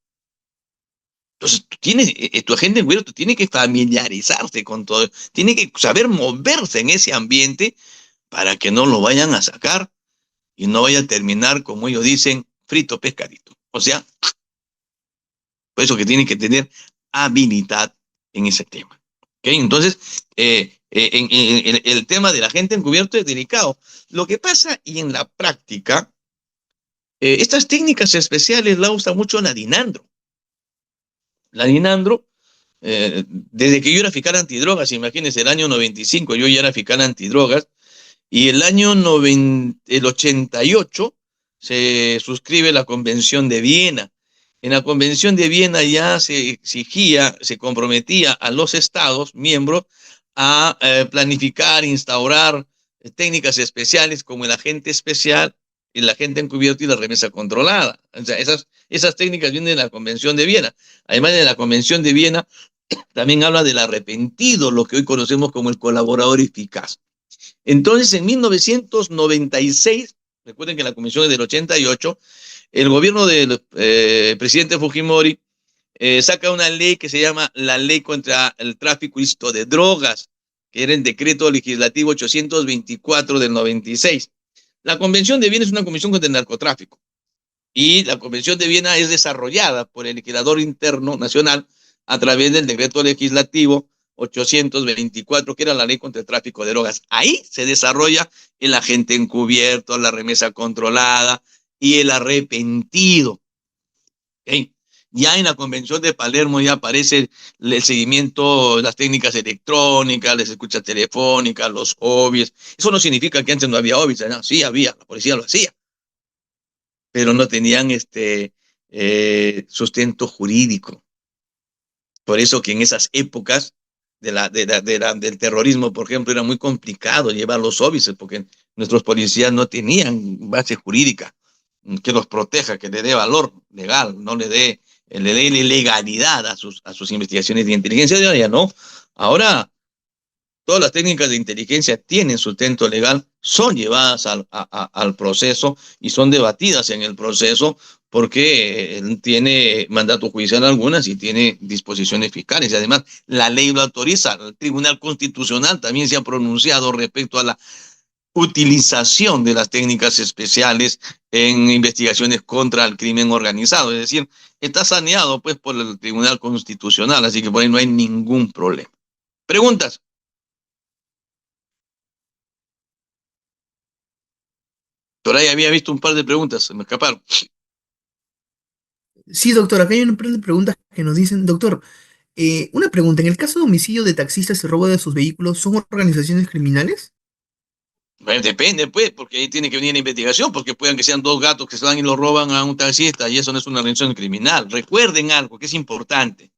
Entonces, tu agente encubierto tiene que familiarizarse con todo, tiene que saber moverse en ese ambiente para que no lo vayan a sacar y no vaya a terminar, como ellos dicen, frito pescadito. O sea, por eso que tiene que tener habilidad en ese tema. ¿Okay? Entonces, el tema del agente encubierto es delicado. Lo que pasa, y en la práctica, estas técnicas especiales la usa mucho la Dinandro. La Dinandro, desde que yo era fiscal antidrogas, imagínense, el año 95 yo ya era fiscal antidrogas, y el año 88 se suscribe la Convención de Viena. En la Convención de Viena ya se exigía, se comprometía a los estados miembros a planificar, instaurar técnicas especiales como el agente especial, el agente encubierto y la remesa controlada. O sea, esas técnicas vienen de la Convención de Viena. Además de la Convención de Viena, también habla del arrepentido, lo que hoy conocemos como el colaborador eficaz. Entonces, en 1996, recuerden que la Convención es del 88, el gobierno del presidente Fujimori saca una ley que se llama la Ley contra el Tráfico Ilícito de Drogas, que era el decreto legislativo 824 del 96. La Convención de Viena es una convención contra el narcotráfico y la Convención de Viena es desarrollada por el legislador interno nacional a través del decreto legislativo 824, que era la ley contra el tráfico de drogas. Ahí se desarrolla el agente encubierto, la remesa controlada y el arrepentido. ¿Okay? Ya en la Convención de Palermo ya aparece el seguimiento, las técnicas electrónicas, las escuchas telefónicas, los OBIs. Eso no significa que antes no había OBIs, ¿no? Sí había, la policía lo hacía, pero no tenían sustento jurídico. Por eso que en esas épocas del terrorismo, por ejemplo, era muy complicado llevar los óbices, porque nuestros policías no tenían base jurídica que los proteja, que le dé valor legal, no le dé legalidad a sus investigaciones de inteligencia. De ahora ya no. Ahora todas las técnicas de inteligencia tienen sustento legal, son llevadas al proceso y son debatidas en el proceso porque tiene mandato judicial algunas y tiene disposiciones fiscales. Y además la ley lo autoriza. El Tribunal Constitucional también se ha pronunciado respecto a la utilización de las técnicas especiales en investigaciones contra el crimen organizado. Es decir, está saneado pues por el Tribunal Constitucional, así que por ahí no hay ningún problema. ¿Preguntas? Por ahí había visto un par de preguntas, se me escaparon. Sí, doctor, acá hay una par de preguntas que nos dicen, doctor, una pregunta, en el caso de homicidio de taxistas y robo de sus vehículos, ¿son organizaciones criminales? Bueno, depende, pues, porque ahí tiene que venir la investigación, porque puedan que sean dos gatos que se van y lo roban a un taxista y eso no es una organización criminal. Recuerden algo que es importante.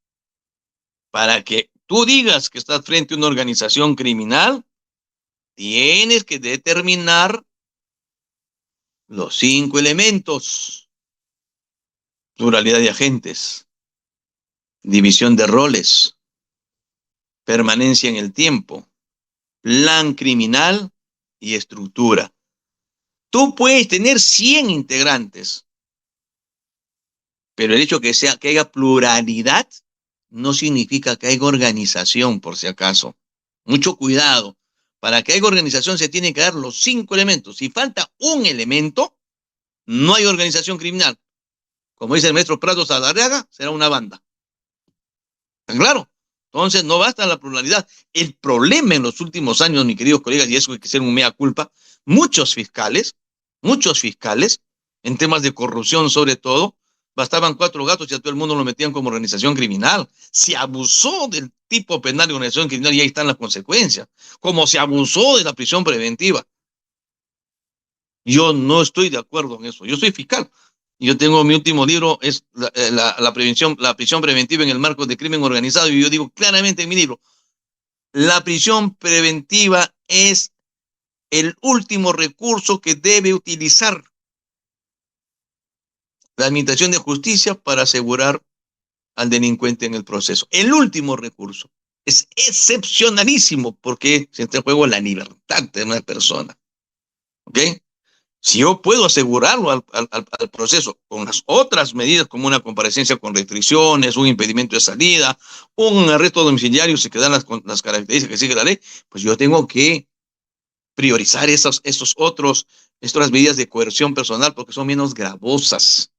Para que tú digas que estás frente a una organización criminal, tienes que determinar los 5 elementos: pluralidad de agentes, división de roles, permanencia en el tiempo, plan criminal y estructura. Tú puedes tener 100 integrantes, pero el hecho que haya pluralidad no significa que haya organización, por si acaso. Mucho cuidado. Para que haya organización se tienen que dar los 5 elementos. Si falta un elemento, no hay organización criminal. Como dice el maestro Prado Sadarriaga, será una banda. ¿Tan claro? Entonces no basta la pluralidad. El problema en los últimos años, mis queridos colegas, y eso hay que ser un mea culpa, muchos fiscales, en temas de corrupción sobre todo, bastaban 4 gatos y a todo el mundo lo metían como organización criminal. Se abusó del tipo penal de organización criminal y ahí están las consecuencias. Como se abusó de la prisión preventiva. Yo no estoy de acuerdo en eso. Yo soy fiscal. Yo tengo mi último libro, es la prisión preventiva en el marco de crimen organizado, y yo digo claramente en mi libro, la prisión preventiva es el último recurso que debe utilizar la Administración de Justicia para asegurar al delincuente en el proceso. El último recurso. Es excepcionalísimo porque se está en juego la libertad de una persona. ¿Ok? Si yo puedo asegurarlo al proceso con las otras medidas, como una comparecencia con restricciones, un impedimento de salida, un arresto domiciliario, si quedan las características que sigue la ley, pues yo tengo que priorizar estas medidas de coerción personal porque son menos gravosas.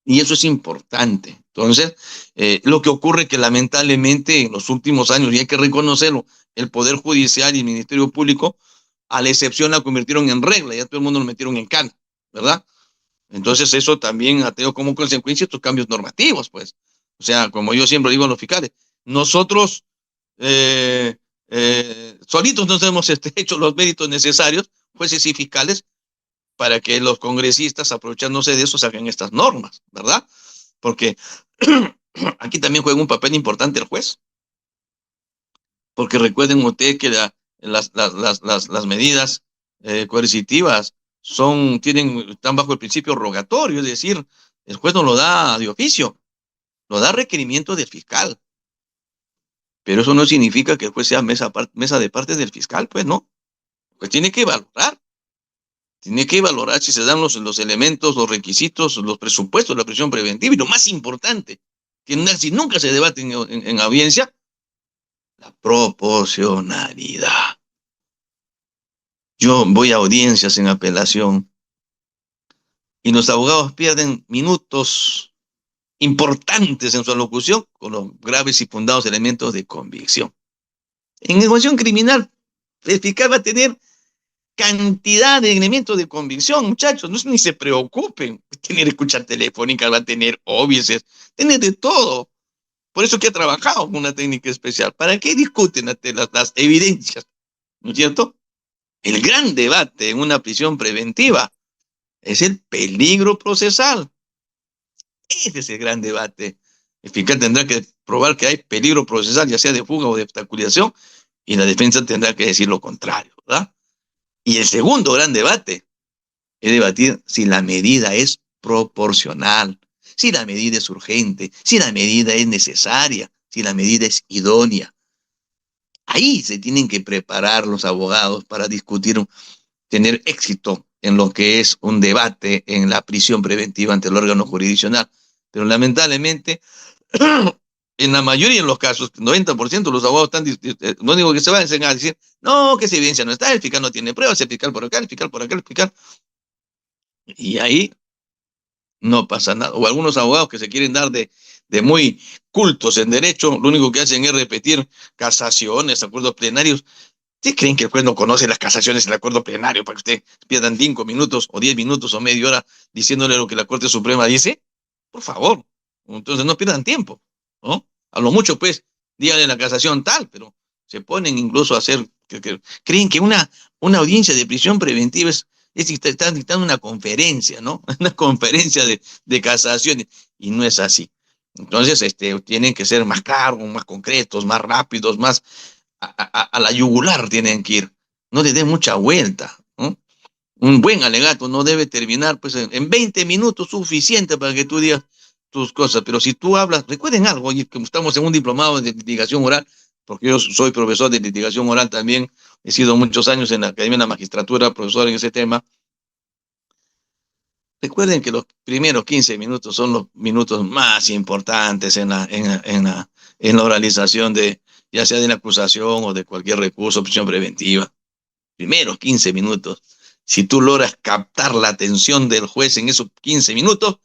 Y eso es importante. Entonces, lo que ocurre es que lamentablemente en los últimos años, y hay que reconocerlo, el Poder Judicial y el Ministerio Público, a la excepción, la convirtieron en regla, ya todo el mundo lo metieron en cana, ¿verdad? Entonces eso también ha tenido como consecuencia estos cambios normativos, pues. O sea, como yo siempre digo a los fiscales, nosotros eh, solitos nos hemos hecho los méritos necesarios, jueces y fiscales, para que los congresistas, aprovechándose de eso, saquen estas normas, ¿verdad? Porque aquí también juega un papel importante el juez, porque recuerden ustedes que las medidas coercitivas están bajo el principio rogatorio, es decir, el juez no lo da de oficio, lo da requerimiento del fiscal, pero eso no significa que el juez sea mesa de parte del fiscal, pues no, pues tiene que valorar si se dan los elementos, los requisitos, los presupuestos de la prisión preventiva, y lo más importante, que nunca se debate en audiencia, la proporcionalidad. Yo voy a audiencias en apelación y los abogados pierden minutos importantes en su alocución con los graves y fundados elementos de convicción. En información criminal, el fiscal va a tener cantidad de elementos de convicción, muchachos, no ni se preocupen. Va a tener escucha telefónica, va a tener óbices, tener de todo. Por eso que ha trabajado con una técnica especial. ¿Para qué discuten las evidencias? ¿No es cierto? El gran debate en una prisión preventiva es el peligro procesal. Ese es el gran debate. El fiscal tendrá que probar que hay peligro procesal, ya sea de fuga o de obstaculización, y la defensa tendrá que decir lo contrario, ¿verdad? Y el segundo gran debate es debatir si la medida es proporcional, si la medida es urgente, si la medida es necesaria, si la medida es idónea. Ahí se tienen que preparar los abogados para discutir, tener éxito en lo que es un debate en la prisión preventiva ante el órgano jurisdiccional. Pero lamentablemente, en la mayoría de los casos, 90% de los abogados están, no digo que se vayan a decir, no, que esa evidencia no está, el fiscal no tiene pruebas, el fiscal por acá, el fiscal por acá, el fiscal. Y ahí no pasa nada. O algunos abogados que se quieren dar de muy cultos en derecho, lo único que hacen es repetir casaciones, acuerdos plenarios. ¿Ustedes creen que el juez no conoce las casaciones del acuerdo plenario para que ustedes pierdan 5 minutos o 10 minutos o media hora diciéndole lo que la Corte Suprema dice? Por favor. Entonces no pierdan tiempo, ¿no? A lo mucho, pues, díganle la casación tal, pero se ponen incluso a hacer, creen que una audiencia de prisión preventiva están dictando una conferencia, ¿no? Una conferencia de casaciones, y no es así. Entonces, tienen que ser más claros, más concretos, más rápidos, más a la yugular tienen que ir. No le den mucha vuelta, ¿no? Un buen alegato no debe terminar pues en 20 minutos suficiente para que tú digas tus cosas, pero si tú hablas, recuerden algo, oye, que estamos en un diplomado de litigación oral, porque yo soy profesor de litigación oral también, he sido muchos años en la Academia de la Magistratura, profesor en ese tema. Recuerden que los primeros 15 minutos son los minutos más importantes en la oralización de, ya sea de la acusación o de cualquier recurso, prisión preventiva. Primeros 15 minutos. Si tú logras captar la atención del juez en esos 15 minutos,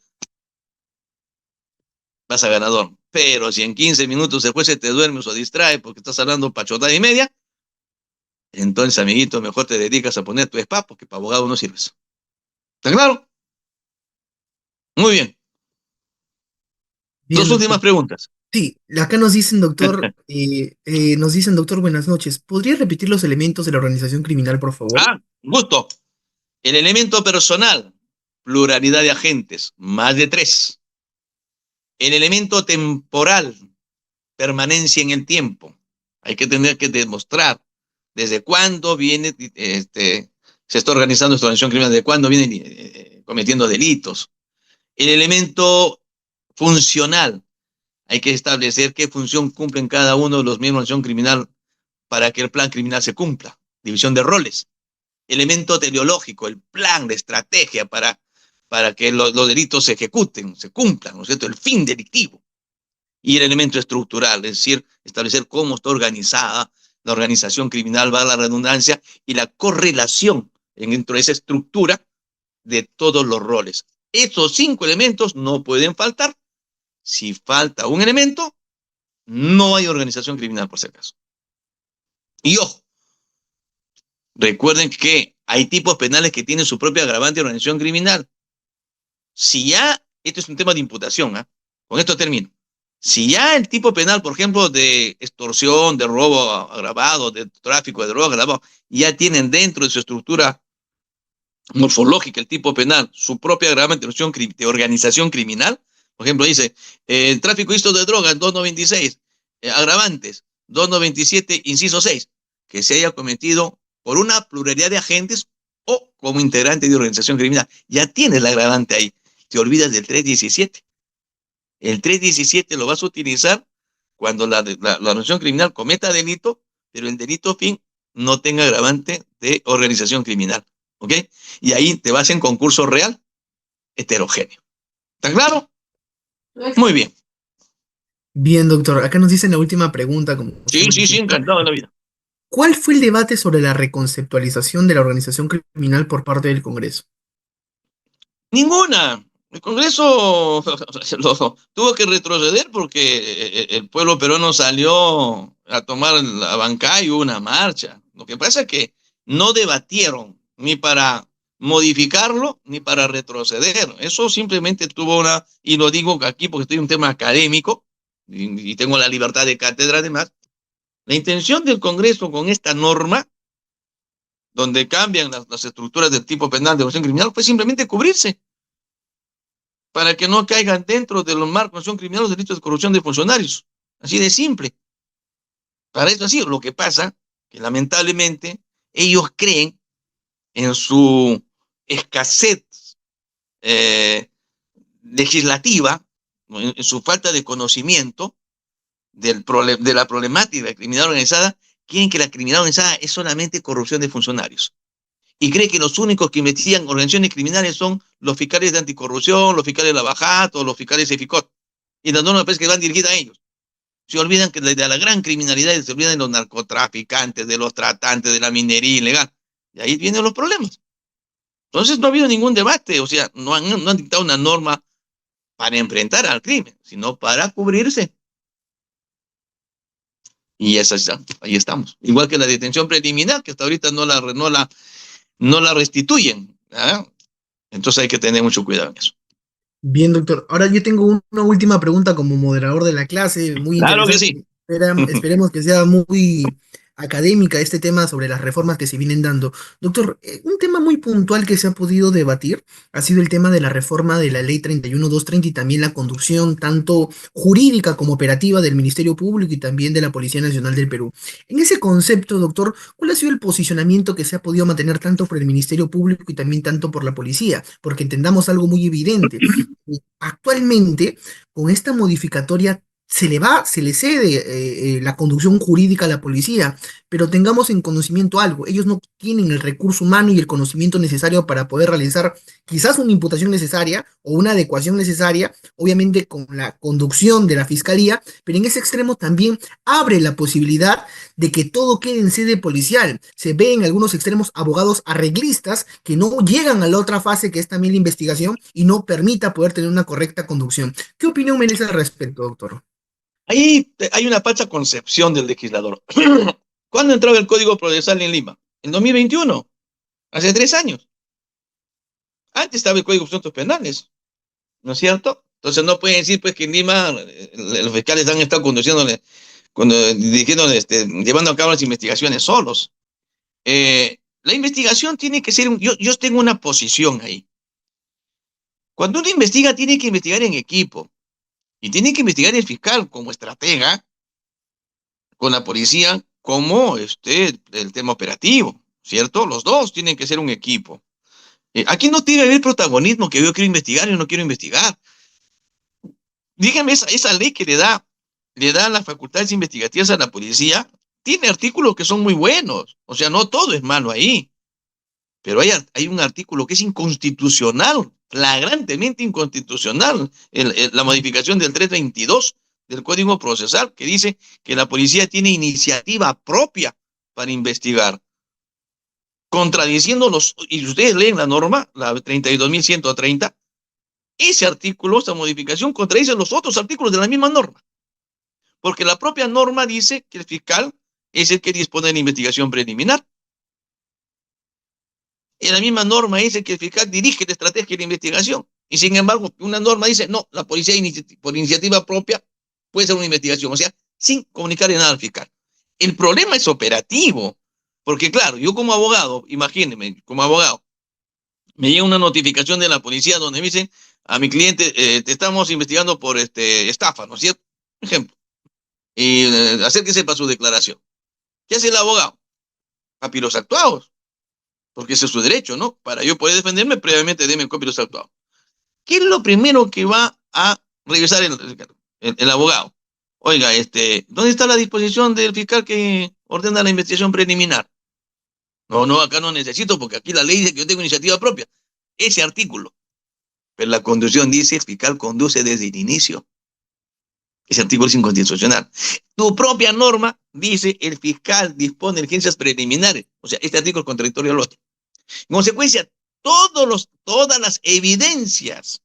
vas a ganador. Pero si en 15 minutos el juez se te duerme o se distrae porque estás hablando pachotada y media, entonces, amiguito, mejor te dedicas a poner tu spa porque para abogado no sirves. ¿Está claro? Muy bien. Bien, Dos doctor. últimas preguntas. Sí, acá nos dicen, doctor, buenas noches. ¿Podría repetir los elementos de la organización criminal, por favor? Gusto. El elemento personal, pluralidad de agentes, más de 3. El elemento temporal, permanencia en el tiempo. Hay que tener que demostrar desde cuándo viene, se está organizando esta organización criminal, desde cuándo viene cometiendo delitos. El elemento funcional, hay que establecer qué función cumplen cada uno de los miembros de la organización criminal para que el plan criminal se cumpla. División de roles. Elemento teleológico, el plan, la estrategia para que los delitos se ejecuten, se cumplan, ¿no es cierto? El fin delictivo. Y el elemento estructural, es decir, establecer cómo está organizada la organización criminal, va a la redundancia, y la correlación dentro de esa estructura de todos los roles. Estos 5 elementos no pueden faltar. Si falta un elemento, no hay organización criminal, por si acaso. Y ojo, recuerden que hay tipos penales que tienen su propia agravante de organización criminal. Si ya, esto es un tema de imputación, con esto termino. Si ya el tipo penal, por ejemplo, de extorsión, de robo agravado, de tráfico de droga agravado, ya tienen dentro de su estructura morfológica el tipo penal su propia agravante de organización criminal, por ejemplo, dice, el tráfico ilícito de drogas, 296, agravantes, 297, inciso 6, que se haya cometido por una pluralidad de agentes o como integrante de organización criminal. Ya tienes el agravante ahí. Te olvidas del 317. El 317 lo vas a utilizar cuando la organización criminal cometa delito, pero el delito fin no tenga agravante de organización criminal. ¿Ok? Y ahí te vas en concurso real heterogéneo. ¿Está claro? Muy bien. Bien, doctor. Acá nos dicen la última pregunta, como usted Sí, sí, sí, mencionó. encantado de la vida. ¿Cuál fue el debate sobre la reconceptualización de la organización criminal por parte del Congreso? Ninguna. El Congreso tuvo que retroceder porque el pueblo peruano salió a tomar la bancada y hubo una marcha. Lo que pasa es que no debatieron ni para modificarlo ni para retroceder. Eso simplemente tuvo una, y lo digo aquí porque estoy en un tema académico y tengo la libertad de cátedra además. La intención del Congreso con esta norma, donde cambian las estructuras del tipo penal de acción criminal, fue simplemente cubrirse para que no caigan dentro de los marcos de acción criminal los delitos de corrupción de funcionarios. Así de simple. Para eso así, lo que pasa que lamentablemente ellos creen en su escasez eh, legislativa, en su falta de conocimiento de la problemática de la criminalidad organizada, creen que la criminalidad organizada es solamente corrupción de funcionarios. Y cree que los únicos que investigan organizaciones criminales son los fiscales de anticorrupción, los fiscales de la Bajato, los fiscales de FICOT. Y las normas que van dirigidas a ellos. Se olvidan que de la gran criminalidad se olvidan de los narcotraficantes, de los tratantes, de la minería ilegal. Y ahí vienen los problemas. Entonces no ha habido ningún debate, o sea, no han dictado una norma para enfrentar al crimen, sino para cubrirse. Y ahí estamos. Igual que la detención preliminar, que hasta ahorita no la restituyen. ¿Ah? Entonces hay que tener mucho cuidado en eso. Bien, doctor. Ahora yo tengo una última pregunta como moderador de la clase, muy Claro que interesante. sí. Esperemos que sea muy académica este tema sobre las reformas que se vienen dando. Doctor, un tema muy puntual que se ha podido debatir ha sido el tema de la reforma de la ley 31230 y también la conducción tanto jurídica como operativa del Ministerio Público y también de la Policía Nacional del Perú. En ese concepto, doctor, ¿cuál ha sido el posicionamiento que se ha podido mantener tanto por el Ministerio Público y también tanto por la policía? Porque entendamos algo muy evidente. Actualmente, con esta modificatoria, se le cede la conducción jurídica a la policía, pero tengamos en conocimiento algo, ellos no tienen el recurso humano y el conocimiento necesario para poder realizar quizás una imputación necesaria o una adecuación necesaria, obviamente con la conducción de la fiscalía, pero en ese extremo también abre la posibilidad de que todo quede en sede policial. Se ve en algunos extremos abogados arreglistas que no llegan a la otra fase que es también la investigación y no permita poder tener una correcta conducción. ¿Qué opinión merece al respecto, doctor? Ahí hay una falsa concepción del legislador. ¿Cuándo entraba el Código Procesal en Lima? En 2021, hace 3 años. Antes estaba el Código de Procedimientos Penales, ¿no es cierto? Entonces no pueden decir pues que en Lima los fiscales han estado dirigiendo, llevando a cabo las investigaciones solos. La investigación tiene que ser, yo tengo una posición ahí. Cuando uno investiga, tiene que investigar en equipo. Y tiene que investigar el fiscal como estratega, con la policía como el tema operativo, ¿cierto? Los dos tienen que ser un equipo. Aquí no tiene que haber protagonismo, que yo quiero investigar y no quiero investigar. Dígame, esa ley que le da las facultades investigativas a la policía, tiene artículos que son muy buenos. O sea, no todo es malo ahí. Pero hay un artículo que es inconstitucional, flagrantemente inconstitucional, la modificación del 322 del Código Procesal, que dice que la policía tiene iniciativa propia para investigar, contradiciendo y ustedes leen la norma, la 32.130, ese artículo, esa modificación, contradice los otros artículos de la misma norma, porque la propia norma dice que el fiscal es el que dispone de la investigación preliminar. En la misma norma dice que el fiscal dirige la estrategia de investigación. Y sin embargo, una norma dice, no, la policía por iniciativa propia puede hacer una investigación. O sea, sin comunicarle nada al fiscal. El problema es operativo. Porque claro, yo como abogado, imagínense, como abogado, me llega una notificación de la policía donde me dicen a mi cliente, te estamos investigando por estafa, ¿no es cierto? Por ejemplo. Y acérquese para su declaración. ¿Qué hace el abogado? Papiros actuados, porque ese es su derecho, ¿no? Para yo poder defenderme, previamente deme copia de los actuados. ¿Qué es lo primero que va a revisar el abogado? Oiga, ¿dónde está la disposición del fiscal que ordena la investigación preliminar? No, no, acá no necesito, porque aquí la ley dice que yo tengo iniciativa propia. Ese artículo. Pero la conducción dice, el fiscal conduce desde el inicio. Ese artículo es inconstitucional. Tu propia norma dice, el fiscal dispone de diligencias preliminares. O sea, este artículo es contradictorio al otro. En consecuencia, todas las evidencias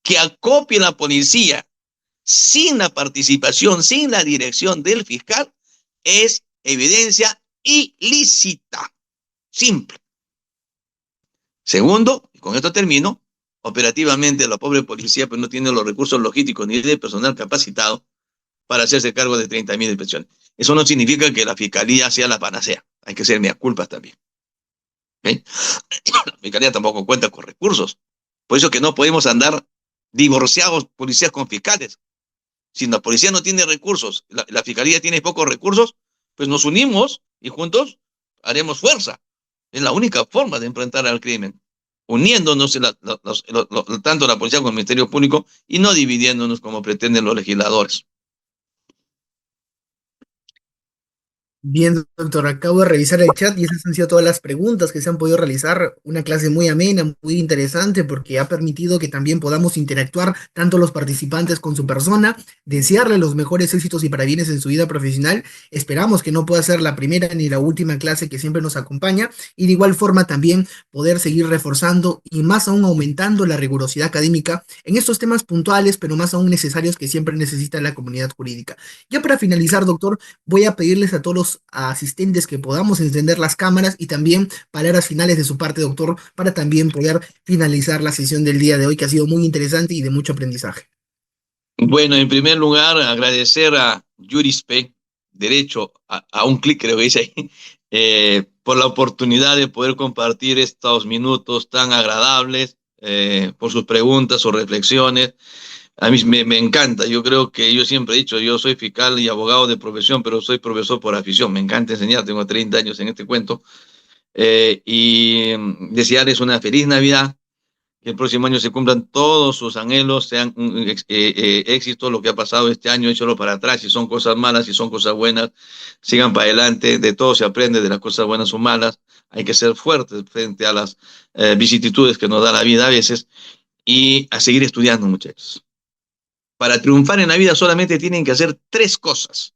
que acopie la policía sin la participación, sin la dirección del fiscal, es evidencia ilícita. Simple. Segundo, y con esto termino, operativamente la pobre policía pues no tiene los recursos logísticos ni de personal capacitado para hacerse cargo de 30.000 inspecciones. Eso no significa que la fiscalía sea la panacea. Hay que ser mea culpas también. ¿Okay? La fiscalía tampoco cuenta con recursos. Por eso que no podemos andar divorciados policías con fiscales. Si la policía no tiene recursos, la fiscalía tiene pocos recursos, pues nos unimos y juntos haremos fuerza. Es la única forma de enfrentar al crimen, uniéndonos tanto la policía como el Ministerio Público y no dividiéndonos como pretenden los legisladores. Bien, doctor, acabo de revisar el chat y esas han sido todas las preguntas que se han podido realizar. Una clase muy amena, muy interesante, porque ha permitido que también podamos interactuar tanto los participantes con su persona, desearle los mejores éxitos y parabienes en su vida profesional. Esperamos que no pueda ser la primera ni la última clase que siempre nos acompaña y de igual forma también poder seguir reforzando y más aún aumentando la rigurosidad académica en estos temas puntuales, pero más aún necesarios que siempre necesita la comunidad jurídica. Ya para finalizar, doctor, voy a pedirles a todos los asistentes que podamos encender las cámaras y también palabras finales de su parte, doctor, para también poder finalizar la sesión del día de hoy, que ha sido muy interesante y de mucho aprendizaje. Bueno, en primer lugar, agradecer a Jurispe, derecho a un clic, creo que dice ahí, por la oportunidad de poder compartir estos minutos tan agradables, por sus preguntas, sus reflexiones. A mí me encanta, yo creo que yo siempre he dicho, yo soy fiscal y abogado de profesión, pero soy profesor por afición, me encanta enseñar, tengo 30 años en este cuento, y desearles una feliz Navidad, que el próximo año se cumplan todos sus anhelos, sean éxitos lo que ha pasado este año, échalo para atrás, si son cosas malas, si son cosas buenas, sigan para adelante, de todo se aprende, de las cosas buenas o malas, hay que ser fuertes frente a las vicisitudes que nos da la vida a veces, y a seguir estudiando, muchachos. Para triunfar en la vida solamente tienen que hacer tres cosas.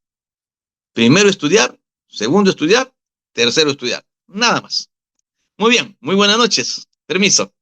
Primero estudiar, segundo estudiar, tercero estudiar. Nada más. Muy bien, muy buenas noches. Permiso.